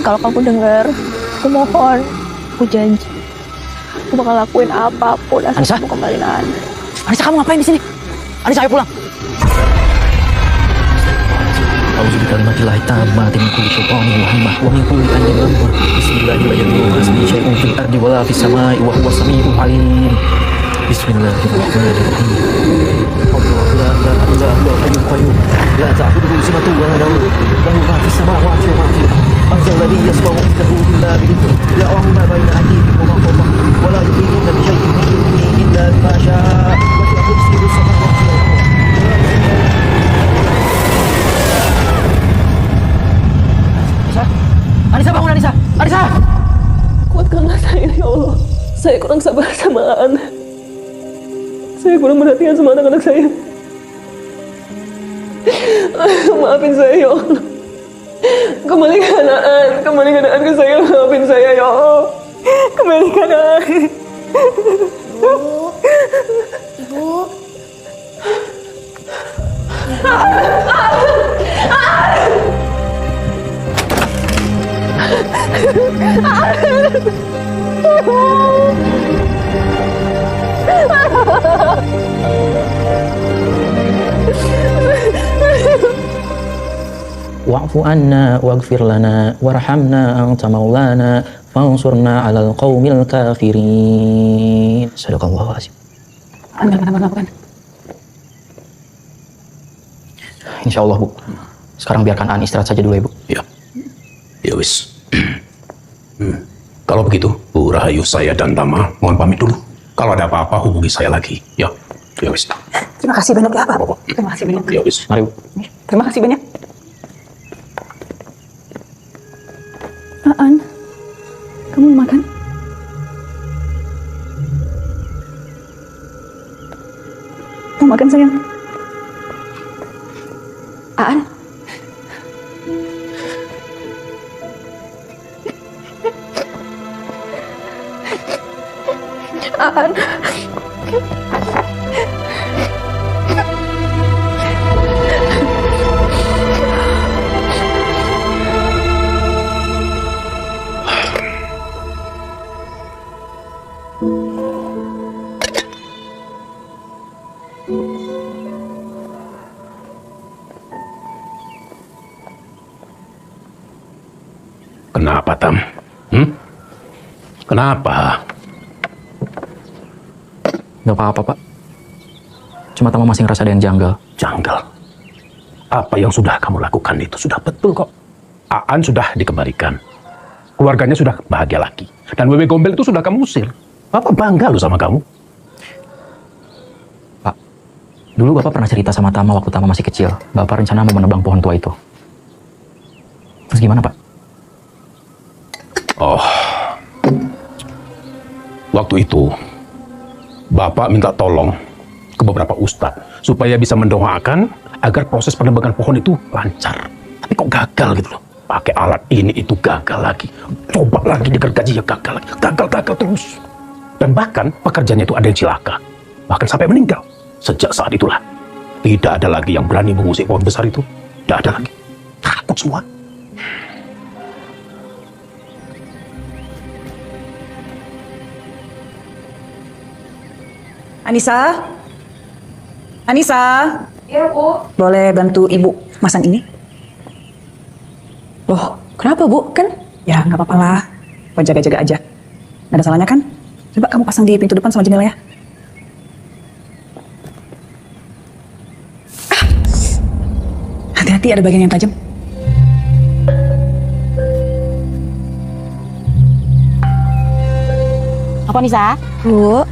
Kalau kamu dengar, aku mohon. Aku janji. Aku bakal lakuin apapun asal Anissa? kamu kembaliin Aan. Anissa, kamu ngapain di sini? Anissa, ayo pulang. أعوذ بكلمات الله التامات من كل شيطان وهمة ومن كل عين لامة بسم الله لا يضر مع اسمه شيء في الأرض ولا في السماء وهو السميع العليم بسم الله الرحمن الرحيم الله لا إله إلا هو الحي القيوم لا تأخذه سنة ولا نوم له ما في السماوات وما في الأرض أنت الذي يسمع عنده إلا بإذنه يعلم ما بين أيديهم وما خلفهم ولا يحيطون بشيء من علمه إلا بما شاء وسع كرسيه السماوات والأرض. Anissa, bangun Anissa! Anissa! Kuatkanlah saya, ya Allah. Saya kurang sabar sama Aan. Saya kurang perhatian sama anak-anak saya. Maafin saya, ya Allah. Kembalikan Aan ke saya. Maafin saya, ya Allah. Kembalikan Aan. Ibu. Wa'fu anna waghfir lana warhamna anta maulana fansurna 'alal qaumil kafirin. Sadaqallahu azim. Bukan. Insya Allah, Bu. Sekarang biarkan Aan istirahat saja dulu, Ibu. Ya. Ya wis. Kalau begitu, Bu Rahayu, saya dan Tama mohon pamit dulu. Kalau ada apa-apa hubungi saya lagi. Ya. Ya wis. Terima kasih banyak ya, Pak. Terima kasih banyak. Ya wis. Mari, Bu. Terima kasih banyak. Aan, kamu mau makan? Mau makan, sayang? Aan? Aan. Kenapa, Tam? Kenapa? Gak apa-apa, Pak. Cuma Tama masih ngerasa ada yang janggal. Janggal? Apa yang sudah kamu lakukan itu sudah betul kok. Aan sudah dikembalikan. Keluarganya sudah bahagia lagi. Dan Wewe Gombel itu sudah kamu usir. Bapak bangga loh sama kamu. Pak, dulu Bapak pernah cerita sama Tama waktu Tama masih kecil. Bapak rencana mau menebang pohon tua itu. Terus gimana, Pak? Oh, waktu itu Bapak minta tolong ke beberapa ustadz supaya bisa mendoakan agar proses penebangan pohon itu lancar. Tapi tapi kok gagal gitu loh. Pakai alat ini itu gagal lagi. Coba lagi digergaji ya gagal lagi. Gagal terus. Dan bahkan pekerjanya itu ada yang celaka. Bahkan sampai meninggal. Sejak saat itulah tidak ada lagi yang berani mengusik pohon besar itu. Tidak ada lagi. Takut semua. Anissa? Anissa? Iya, Bu. Boleh bantu Ibu masang ini? Loh, kenapa, Bu? Kan? Ya, nggak apa-apa lah. Buat jaga-jaga aja. Nggak ada salahnya kan? Coba kamu pasang di pintu depan sama jendela ya. Hati-hati, ada bagian yang tajam. Apa Nisa? Bu,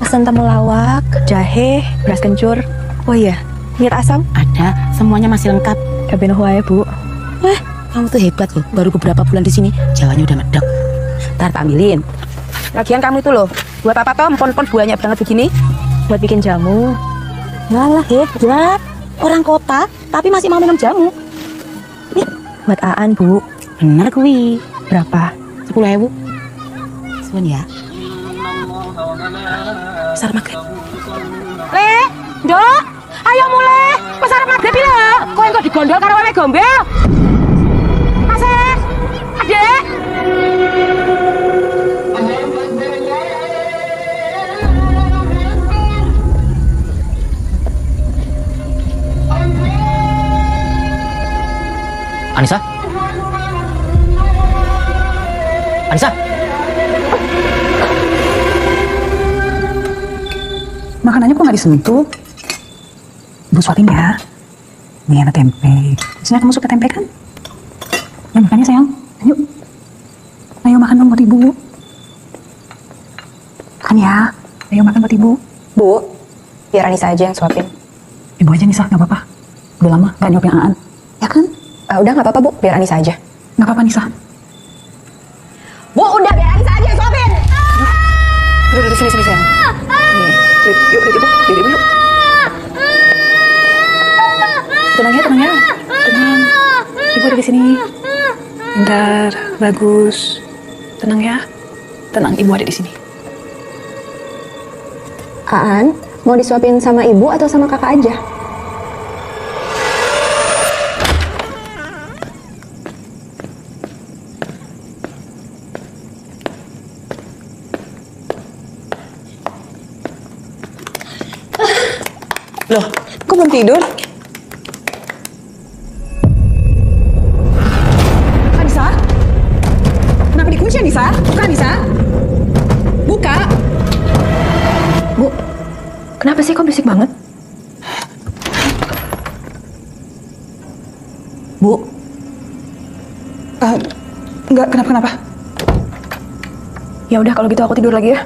pesan temulawak, jahe, beras kencur. Oh iya, minyak asam? Ada, semuanya masih lengkap. Kabeh wae, Bu. Wah, kamu tuh hebat loh. Baru beberapa bulan di sini, Jawanya udah medok. Ntar tak ambilin. Lagian kamu itu loh, buat apa toh empon-empon banyak banget begini? Buat bikin jamu. Walah hebat. Orang kota, tapi masih mau minum jamu. Nih, buat Aan, Bu. Bener kuwi. Berapa? 10.000. Suwun ya. Besar maghrib. Le, Nduk, ayo mulai. Besar maghrib lho. Kowe engko digondol karo wewe gombel. Asih. Adek. Anissa? Anissa? Makanannya kok nggak disentuh? Ibu suapin ya. Ini ada tempe. Biasanya kamu suka tempe kan? Ya makan ya sayang. Ayo. Ayo makan dong buat ibu. Makan ya. Ayo makan buat ibu. Bu, biar Anissa aja yang suapin. Ibu aja Nisa, nggak apa-apa. Udah lama nggak nyopin Aan. Ya kan? Udah nggak apa-apa, Bu. Biar Anissa aja. Nggak apa-apa Nisa. Bu, udah biar Anissa aja yang suapin. Udah sini sayang. Yuk, ibu. Yuk, yuk. Tenang ya. Tenang. Ibu ada di sini. Bentar, bagus. Tenang ya. Tenang, ibu ada di sini. Aan, mau disuapin sama ibu atau sama kakak aja? Loh, kok belum tidur? Anissa? Kenapa dikunci Anissa? Buka Anissa? Buka! Bu, kenapa sih kok berisik banget? Bu? Enggak, kenapa? Ya udah kalau gitu aku tidur lagi ya.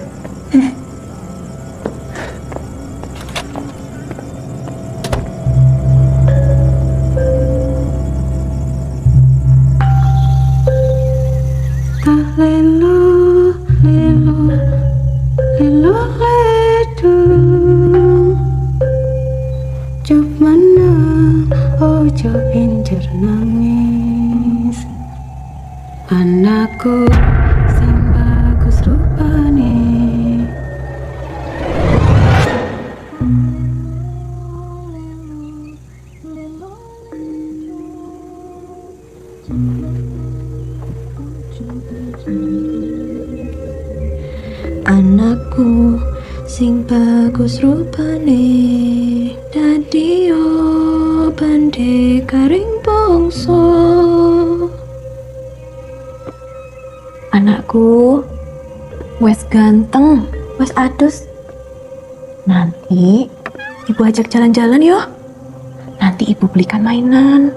Ojo pinjer nangis, anakku sing bagus rupane. Anakku sing bagus rupane, dadi bande karing bongso. Anakku wes ganteng, wes adus. Nanti ibu ajak jalan-jalan yo. Nanti ibu belikan mainan.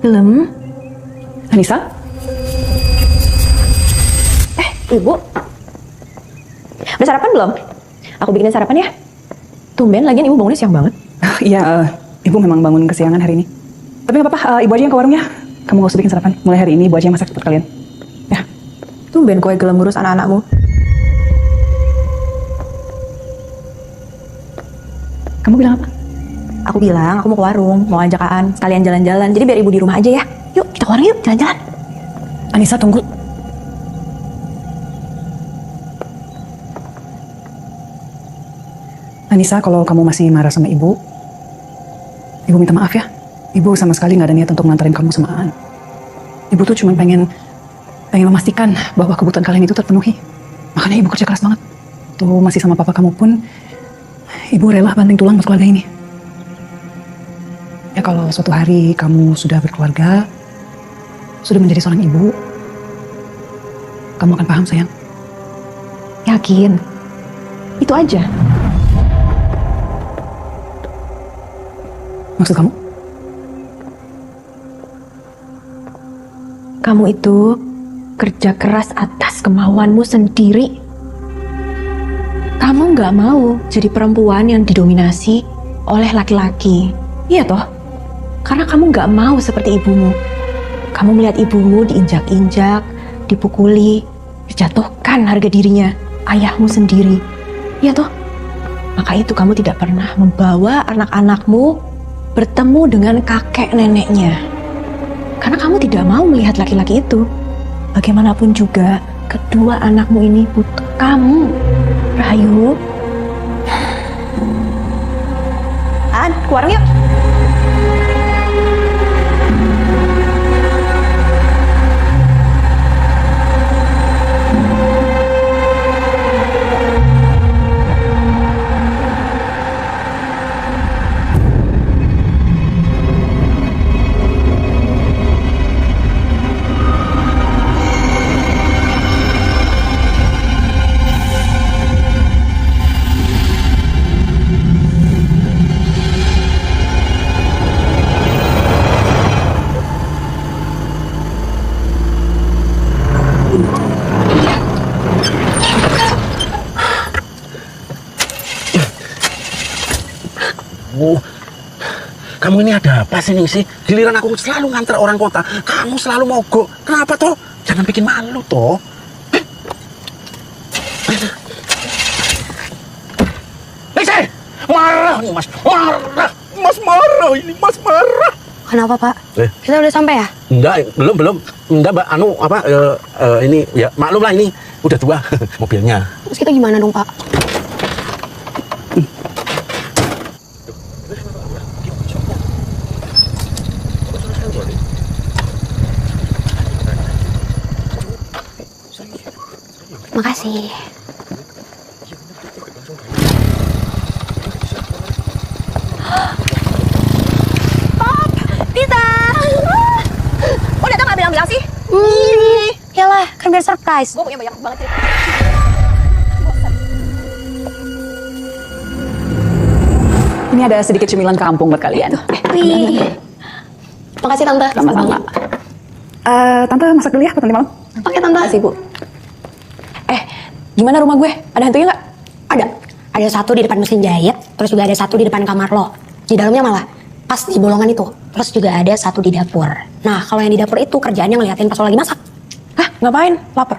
Gelem? Anissa? Ibu, udah sarapan belum? Aku bikinin sarapan ya. Tumben, lagian ibu bangunnya siang banget. Iya, ibu memang bangun kesiangan hari ini. Tapi nggak apa-apa, ibu aja yang ke warungnya. Kamu gak usah bikin sarapan. Mulai hari ini ibu aja yang masak buat kalian. Ya. Tumben kowe gelem ngurus anak-anakmu. Kamu bilang apa? aku bilang aku mau ke warung, mau ajak Aan sekalian jalan-jalan. Jadi biar ibu di rumah aja ya. Yuk, kita ke warung yuk, jalan-jalan. Anissa, tunggu. Anissa, kalau kamu masih marah sama ibu minta maaf ya. Ibu sama sekali nggak ada niat untuk nganterin kamu sama Aan. Ibu tuh cuma pengen memastikan bahwa kebutuhan kalian itu terpenuhi. Makanya ibu kerja keras banget. Tuh masih sama papa kamu pun, ibu rela banting tulang buat keluarga ini. Ya kalau suatu hari kamu sudah berkeluarga, sudah menjadi seorang ibu, kamu akan paham sayang. Yakin? Itu aja. Maksud kamu? Kamu itu kerja keras atas kemauanmu sendiri. Kamu nggak mau jadi perempuan yang didominasi oleh laki-laki. Iya toh? Karena kamu nggak mau seperti ibumu. Kamu melihat ibumu diinjak-injak, dipukuli, dijatuhkan harga dirinya, ayahmu sendiri. Iya toh? Maka itu kamu tidak pernah membawa anak-anakmu bertemu dengan kakek neneknya. Karena kamu tidak mau melihat laki-laki itu. Bagaimanapun juga, kedua anakmu ini butuh kamu. Rahayu. An, keluar yuk. Kamu ini ada apa sih Ning sih? Giliran aku selalu nganter orang kota, kamu selalu mogok. Kenapa toh? Jangan bikin malu toh. Ningsih! Marah nih Mas, marah. Mas marah ini, Mas marah. Kenapa Pak? Kita udah sampai ya? Enggak, belum. Enggak, Mbak. Ini ya maklum lah ini udah tua mobilnya. Terus kita gimana dong Pak? Makasih. Pop, Tita. Kok datang nggak bilang-bilang sih? Yalah, kan biar surprise. Gue punya banyak banget cerita. Ini ada sedikit cemilan kampung buat kalian. Wih. Makasih Tante. Sama-sama. Tante masak dulu ya buat nanti malam. Oke Tante. Makasih Bu. Gimana rumah gue? Ada hantunya nggak? Ada. Ada satu di depan mesin jahit, terus juga ada satu di depan kamar lo. Di dalamnya malah pas di bolongan itu. Terus juga ada satu di dapur. Nah, kalau yang di dapur itu kerjaannya ngeliatin pas lo lagi masak. Hah? Ngapain? Lapar?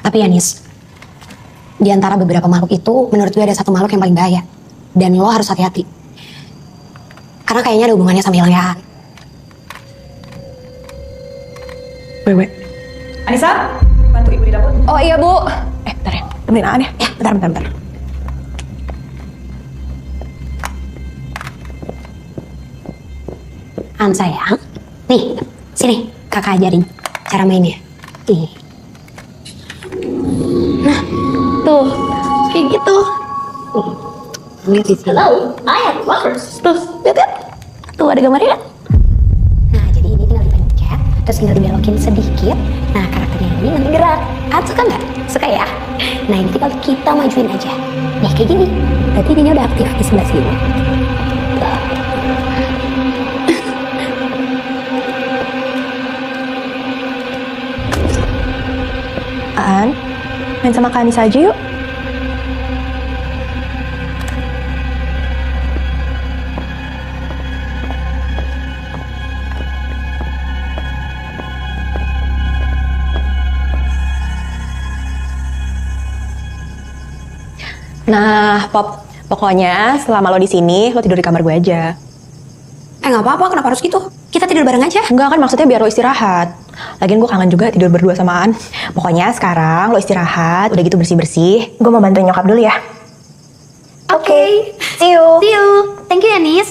Tapi Yanis, di antara beberapa makhluk itu, menurut gue ada satu makhluk yang paling bahaya. Dan lo harus hati-hati. Karena kayaknya ada hubungannya sama hilangnya. Wewe. Anissa, bantu ibu di dapur. Oh iya Bu. Bentar ya, temenin Aan ya. Ya, bentar. An sayang, nih, sini kakak ajarin cara mainnya. Nih. Nah, tuh, kayak gitu. Lihat di sini. Hello, I have lovers. Tuh, lihat. Tuh ada gambarnya. Nah, jadi ini tinggal dipencet, terus tinggal dibelokin sedikit. Nah, karakternya ini nanti gerak. Suka nggak? Suka ya? Nah, ini tinggal kita majuin aja. Nih, kayak gini. Berarti ininya udah aktif di sebelah sini. Aan, main sama Kak Anissa aja yuk. Nah, Pop, pokoknya selama lo di sini, lo tidur di kamar gue aja. Nggak apa-apa, kenapa harus gitu? Kita tidur bareng aja. Enggak, kan maksudnya biar lo istirahat. Lagian gue kangen juga tidur berdua samaan. Pokoknya sekarang lo istirahat, udah gitu bersih-bersih. Gue mau bantuin nyokap dulu ya. Oke. See you. See you. Thank you ya, Nis.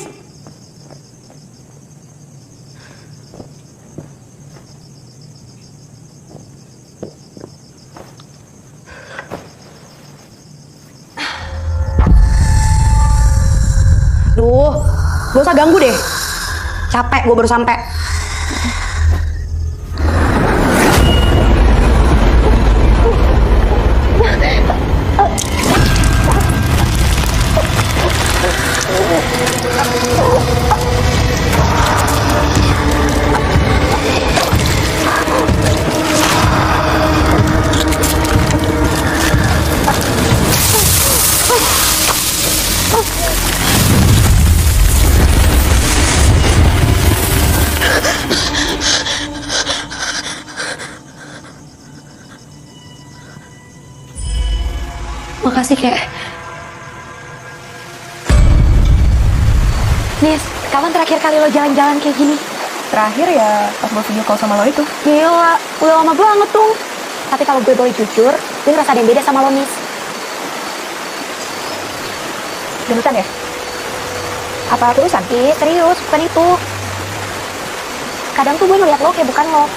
Duh, gak usah ganggu deh. Capek, gue baru sampai. Makasih, Kek. Nis, kapan terakhir kali lo jalan-jalan kayak gini? Terakhir ya pas gue video call sama lo itu. Gila, udah lama banget tuh. Tapi kalau gue boleh jujur, gue ngerasa ada yang beda sama lo, Nis. Genutan ya? Apa tulisan? Serius, bukan itu. Kadang tuh gue ngeliat lo kayak bukan lo.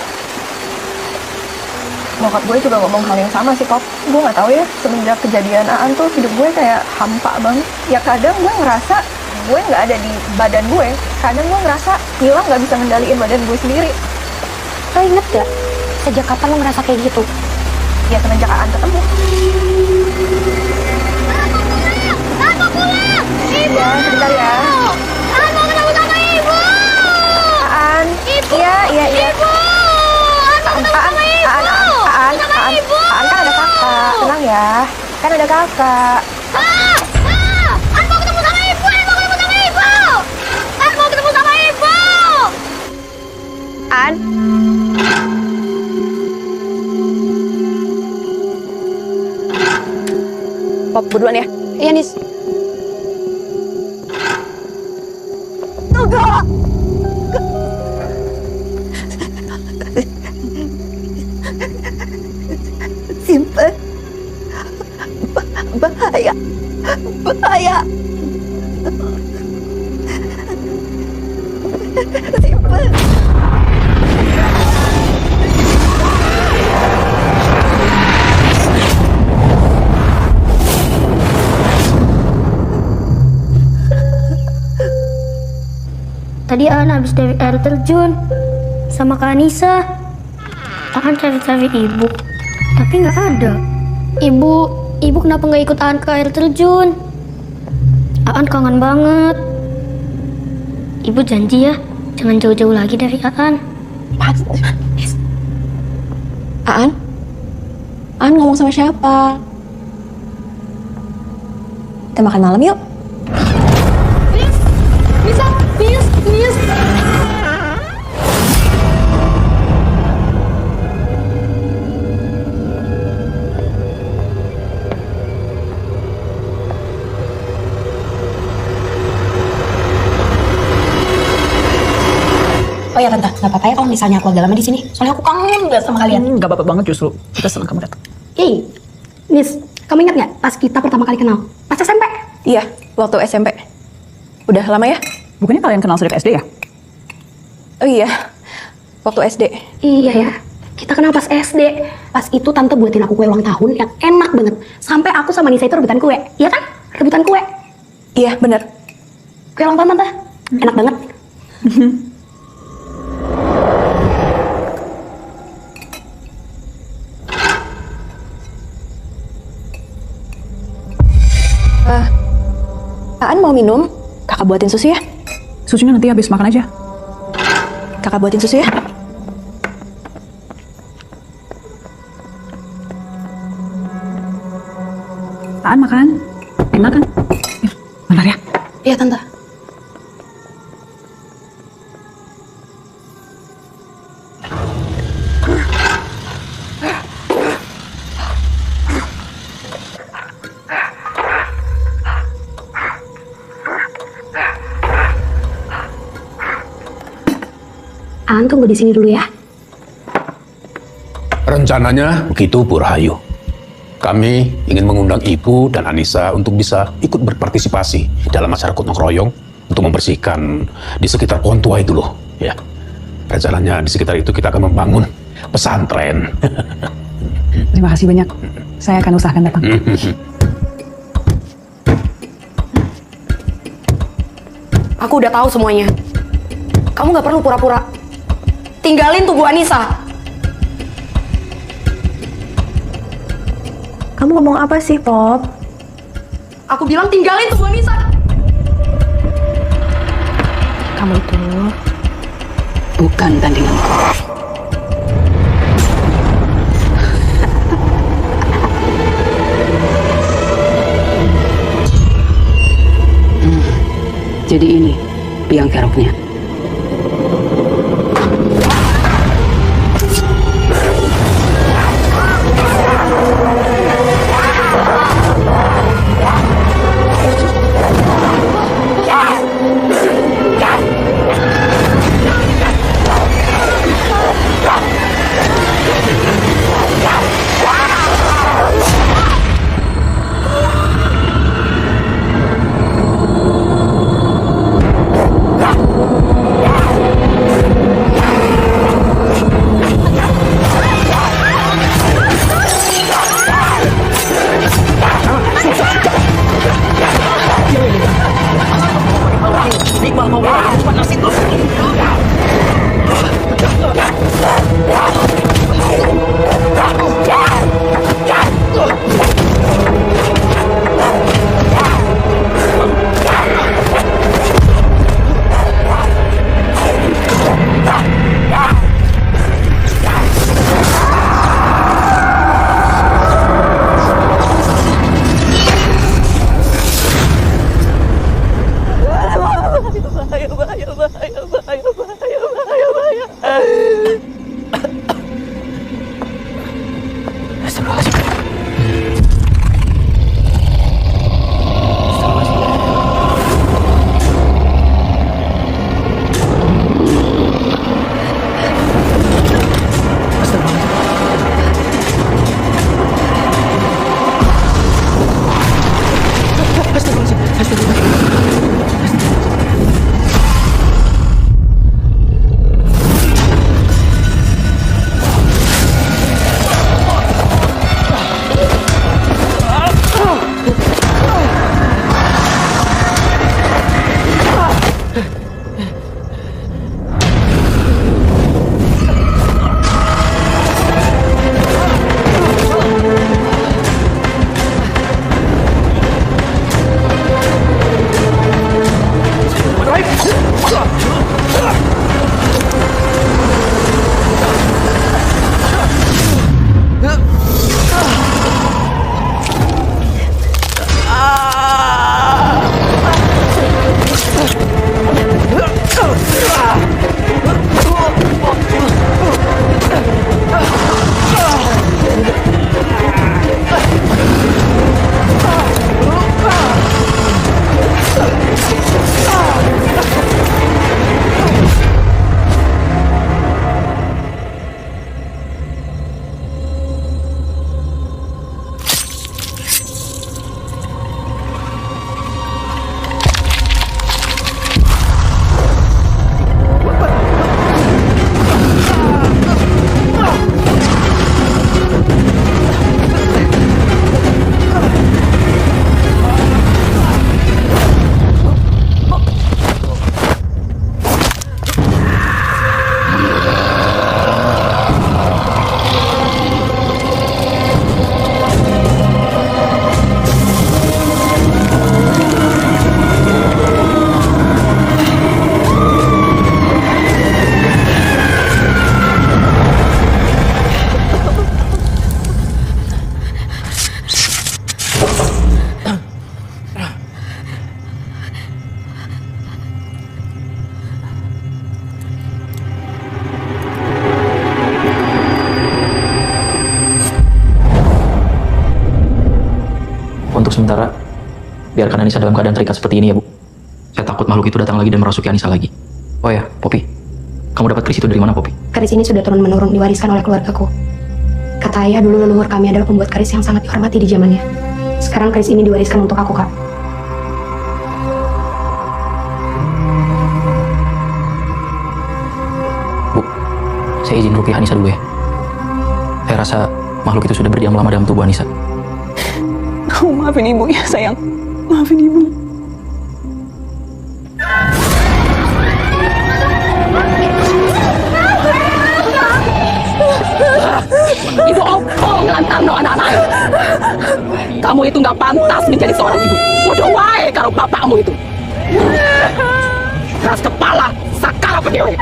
Nyokap gue juga ngomong hal yang sama sih, Pop. Gue gak tahu ya, semenjak kejadian Aan tuh hidup gue kayak hampa banget. Ya kadang gue ngerasa gue gak ada di badan gue. Kadang gue ngerasa hilang gak bisa ngendaliin badan gue sendiri. Lo inget gak? Sejak kapan lo ngerasa kayak gitu? Ya semenjak Aan ketemu. Aan mau pulang! Ibu! Ya, sebentar ya. Aan mau ketemu sama ibu! Aan. Ibu! Iya. Ibu! Aan mau ketemu sama ibu! Aan kan ada kakak. Tenang ya. Kan ada kakak. Aan mau ketemu sama ibu! Aan mau ketemu sama ibu! Aan mau ketemu sama ibu! Aan. Pop, gue duluan ya. Iya, Nis. Enggak. Simpen. Bahaya. Bahaya. Simpen. Tadi Aan habis dari air terjun sama Kak Anissa. Aan cari-cari ibu, tapi nggak ada. Ibu kenapa nggak ikut Aan ke air terjun? Aan kangen banget. Ibu janji ya, jangan jauh-jauh lagi dari Aan. Aan? Aan ngomong sama siapa? Kita makan malam yuk. Nis. Oh ya Tante, nggak apa-apa ya kalau misalnya aku agak lama di sini. Soalnya aku kangen banget sama kalian. Nggak apa-apa banget justru. Kita senang kamu datang. Hey, Nis, kamu ingat nggak pas kita pertama kali kenal? Pas SMP? Iya, waktu SMP. Udah lama ya? Bukannya kalian kenal sejak SD ya? Oh iya, waktu SD. Iya ya, kita kenal pas SD. Pas itu Tante buatin aku kue ulang tahun yang enak banget. Sampai aku sama Nisa itu rebutan kue. Iya kan? Rebutan kue. Iya, bener. Kue ulang tahun Tante. Enak banget. Aan mau minum? Kakak buatin susu ya? Susunya nanti habis makan aja. Kakak buatin susu ya? Aan makan. Enak kan? Bentar ya. Iya Tante. Aan tunggu di sini dulu ya. Rencananya begitu, Bu Rahayu. Kami ingin mengundang Ibu dan Anissa untuk bisa ikut berpartisipasi dalam acara gotong royong untuk membersihkan di sekitar pohon tua itu loh. Ya, rencananya di sekitar itu kita akan membangun pesantren. Terima kasih banyak. Saya akan usahakan datang. Aku udah tahu semuanya. Kamu nggak perlu pura-pura. Tinggalin tuh Bu Anissa. Kamu ngomong apa sih, Pop? Aku bilang tinggalin tuh Bu Anissa. Kamu itu bukan tandinganku. Jadi ini biang keroknya. Untuk sementara, biarkan Anissa dalam keadaan terikat seperti ini ya, Bu. Saya takut makhluk itu datang lagi dan merasuki Anissa lagi. Oh ya, Poppy. Kamu dapat keris itu dari mana, Poppy? Keris ini sudah turun-menurun diwariskan oleh keluargaku. Kata ayah, dulu leluhur kami adalah pembuat keris yang sangat dihormati di zamannya. Sekarang keris ini diwariskan untuk aku, Kak. Bu, saya izin rupiah Anissa dulu ya. Saya rasa makhluk itu sudah berdiam lama dalam tubuh Anissa. Kamu maafin ibu ya, sayang. Maafin ibu. Ibu ompong ngelantar no anak-anak. Kamu itu nggak pantas menjadi seorang ibu. Bodoh wae kalau bapakmu itu. Keras kepala, sakala pendiri.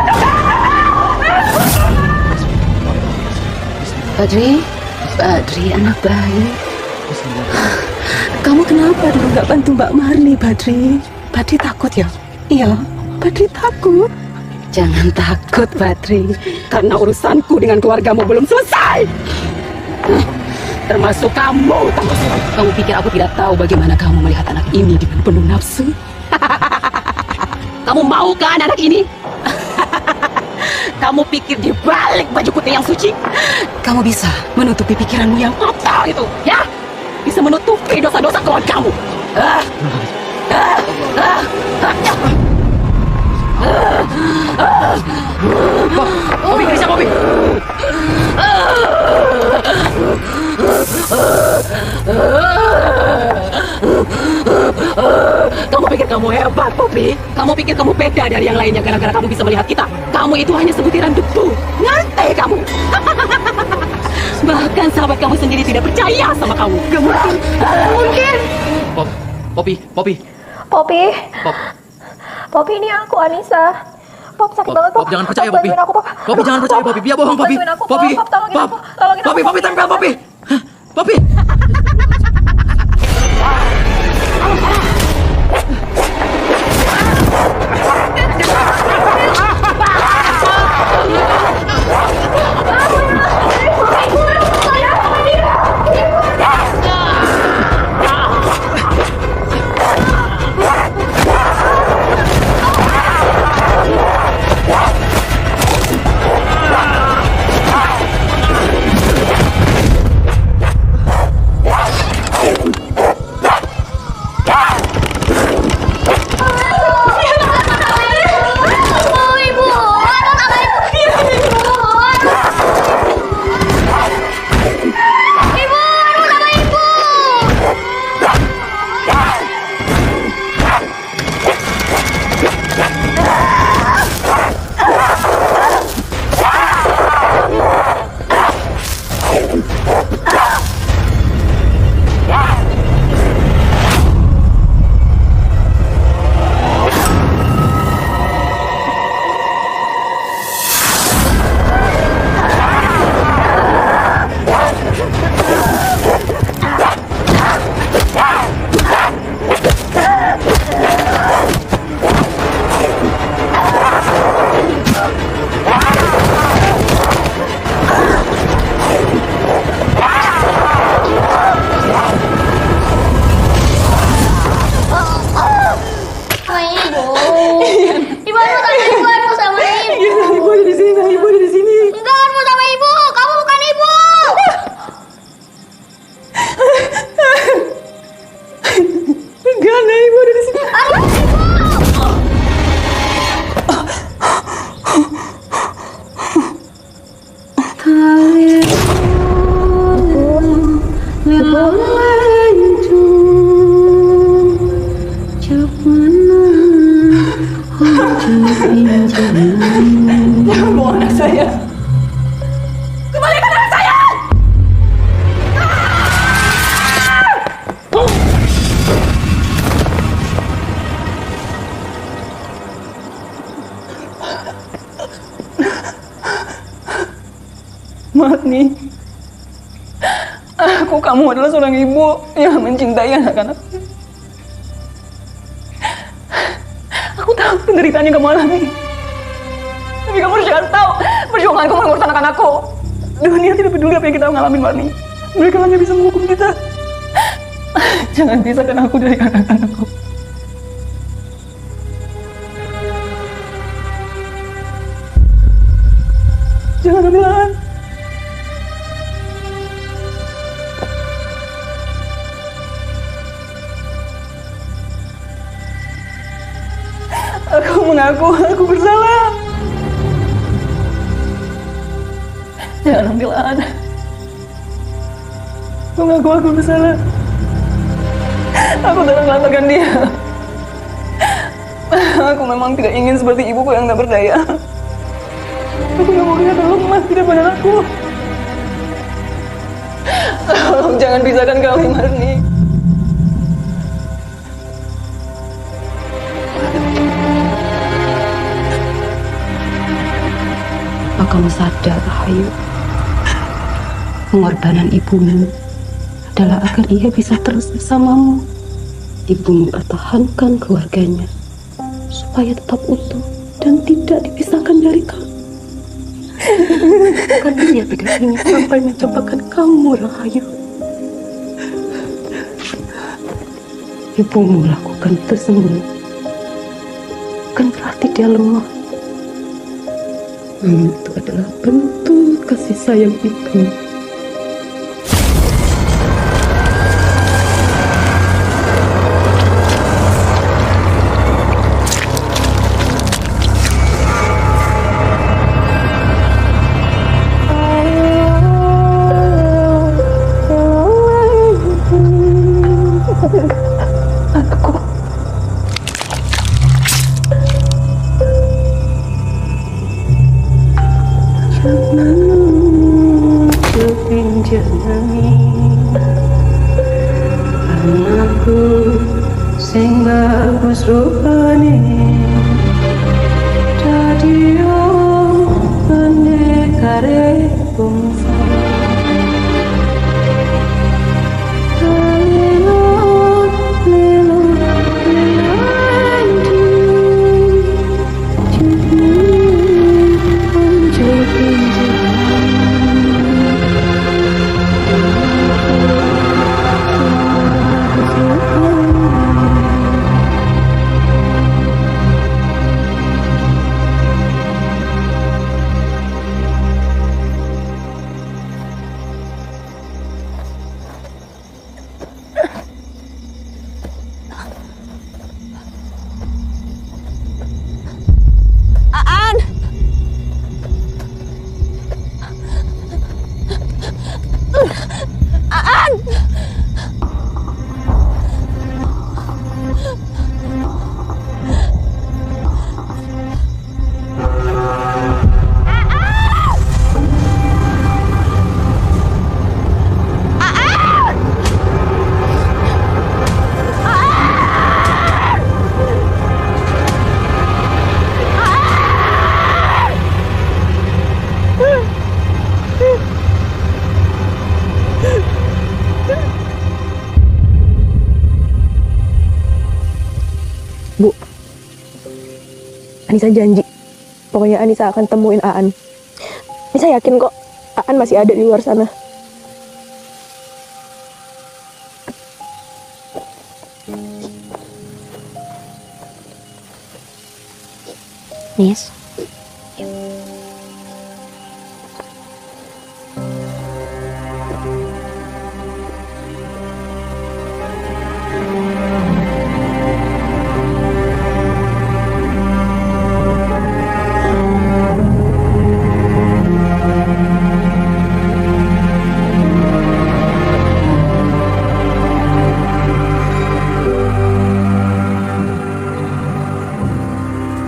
Badri anak baik. Kamu kenapa dulu nggak bantu Mbak Marni, Badri? Badri takut ya? Iya, Badri takut. Jangan takut, Badri, karena urusanku dengan keluargamu belum selesai. Termasuk kamu, Tangkos. Kamu pikir aku tidak tahu bagaimana kamu melihat anak ini dengan penuh nafsu? Kamu mau kan anak ini? Kamu pikir di balik baju putih yang suci, kamu bisa menutupi pikiranmu yang kotor itu, ya? Bisa menutupi dosa-dosa keluargamu. Poppy, kerisnya Poppy. Kamu pikir kamu hebat, Poppy? Kamu pikir kamu beda dari yang lainnya gara-gara kamu bisa melihat kita? Kamu itu hanya sebutiran debu. Ngerti kamu? Bahkan sahabat kamu sendiri tidak percaya sama kamu. Gak mungkin. Mungkin. Poppy. Poppy. Poppy, ini aku, Anissa. Pop, sakit banget, Pop. Jangan percaya, Poppy. Bantuin aku, Pop. Poppy, jangan percaya, Poppy. Dia bohong, Poppy. Bantuin aku, Poppy. Pop. Tolongin aku. Tolongin aku. Poppy, tempel, Poppy. Poppy. Jangan buang anak saya. Kembalikan anak saya! Marni, kamu adalah seorang ibu yang mencintai anak-anak. Aku tahu penderitaannya kamu alami. Tapi kamu harus jangan tahu perjuanganku mengurus anak-anakku. Dunia tidak peduli apa yang kita mengalami, Marni. Mereka hanya bisa menghukum kita. Jangan pisahkan aku dari anak-anakku. Aku mengaku aku bersalah. Jangan ambil Aan. Aku mengaku aku bersalah. Aku telah melantarkan dia. Aku memang tidak ingin seperti ibuku yang tak berdaya. Aku gak mau kelihatan lemah di depan anakku. Tolong jangan pisahkan kami, Marni. Apa kamu sadar, Rahayu? Pengorbanan ibumu adalah agar ia bisa terus bersamamu. Ibumu pertahankan keluarganya supaya tetap utuh dan tidak dipisahkan dari kamu. Karena dia tegas ini sampai mencobakan kamu, Rahayu. Ibumu lakukan itu semua bukan berarti dia lemah. Itu adalah bentuk kasih sayang ibu. Anakku sing bagus rupane dadi pendekare bangsa. Bu, Anissa janji, pokoknya Anissa akan temuin Aan. Anissa yakin kok Aan masih ada di luar sana. Nis.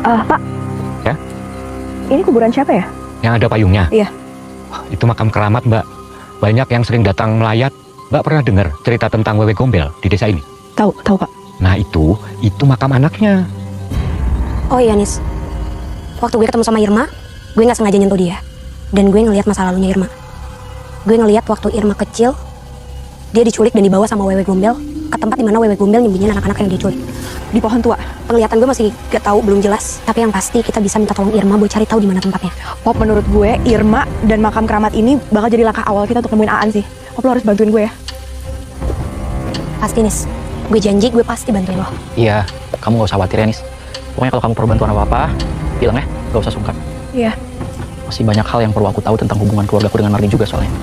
Pak. Ya? Ini kuburan siapa ya? Yang ada payungnya? Iya. Itu makam keramat, Mbak. Banyak yang sering datang melayat. Mbak pernah dengar cerita tentang Wewe Gombel di desa ini? Tahu Pak. Nah itu makam anaknya. Oh iya, Nis. Waktu gue ketemu sama Irma, gue nggak sengaja nyentuh dia. Dan gue ngelihat masa lalunya Irma. Gue ngelihat waktu Irma kecil, dia diculik dan dibawa sama Wewe Gombel ke tempat dimana Wewe Gombel nyembunyiin anak-anak yang diculik. Di pohon tua. Penglihatan gue masih gak tahu, belum jelas. Tapi yang pasti kita bisa minta tolong Irma buat cari tahu di mana tempatnya. Pop, menurut gue Irma dan makam keramat ini bakal jadi langkah awal kita untuk nemuin Aan sih. Pop, lo harus bantuin gue ya. Pasti, Nis. Gue janji gue pasti bantuin lo. Iya, kamu gak usah khawatir ya, Nis. Pokoknya kalau kamu perlu bantuan apa-apa, bilang ya, gak usah sungkan. Iya. Masih banyak hal yang perlu aku tahu tentang hubungan keluargaku dengan Marni juga soalnya.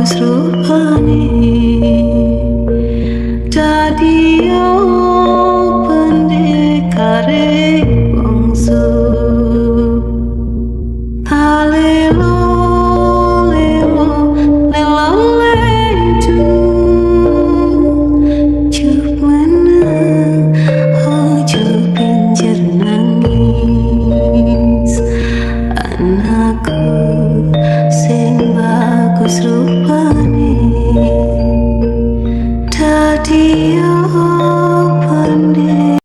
wis rupane dadi yo pendekare bangsa talelo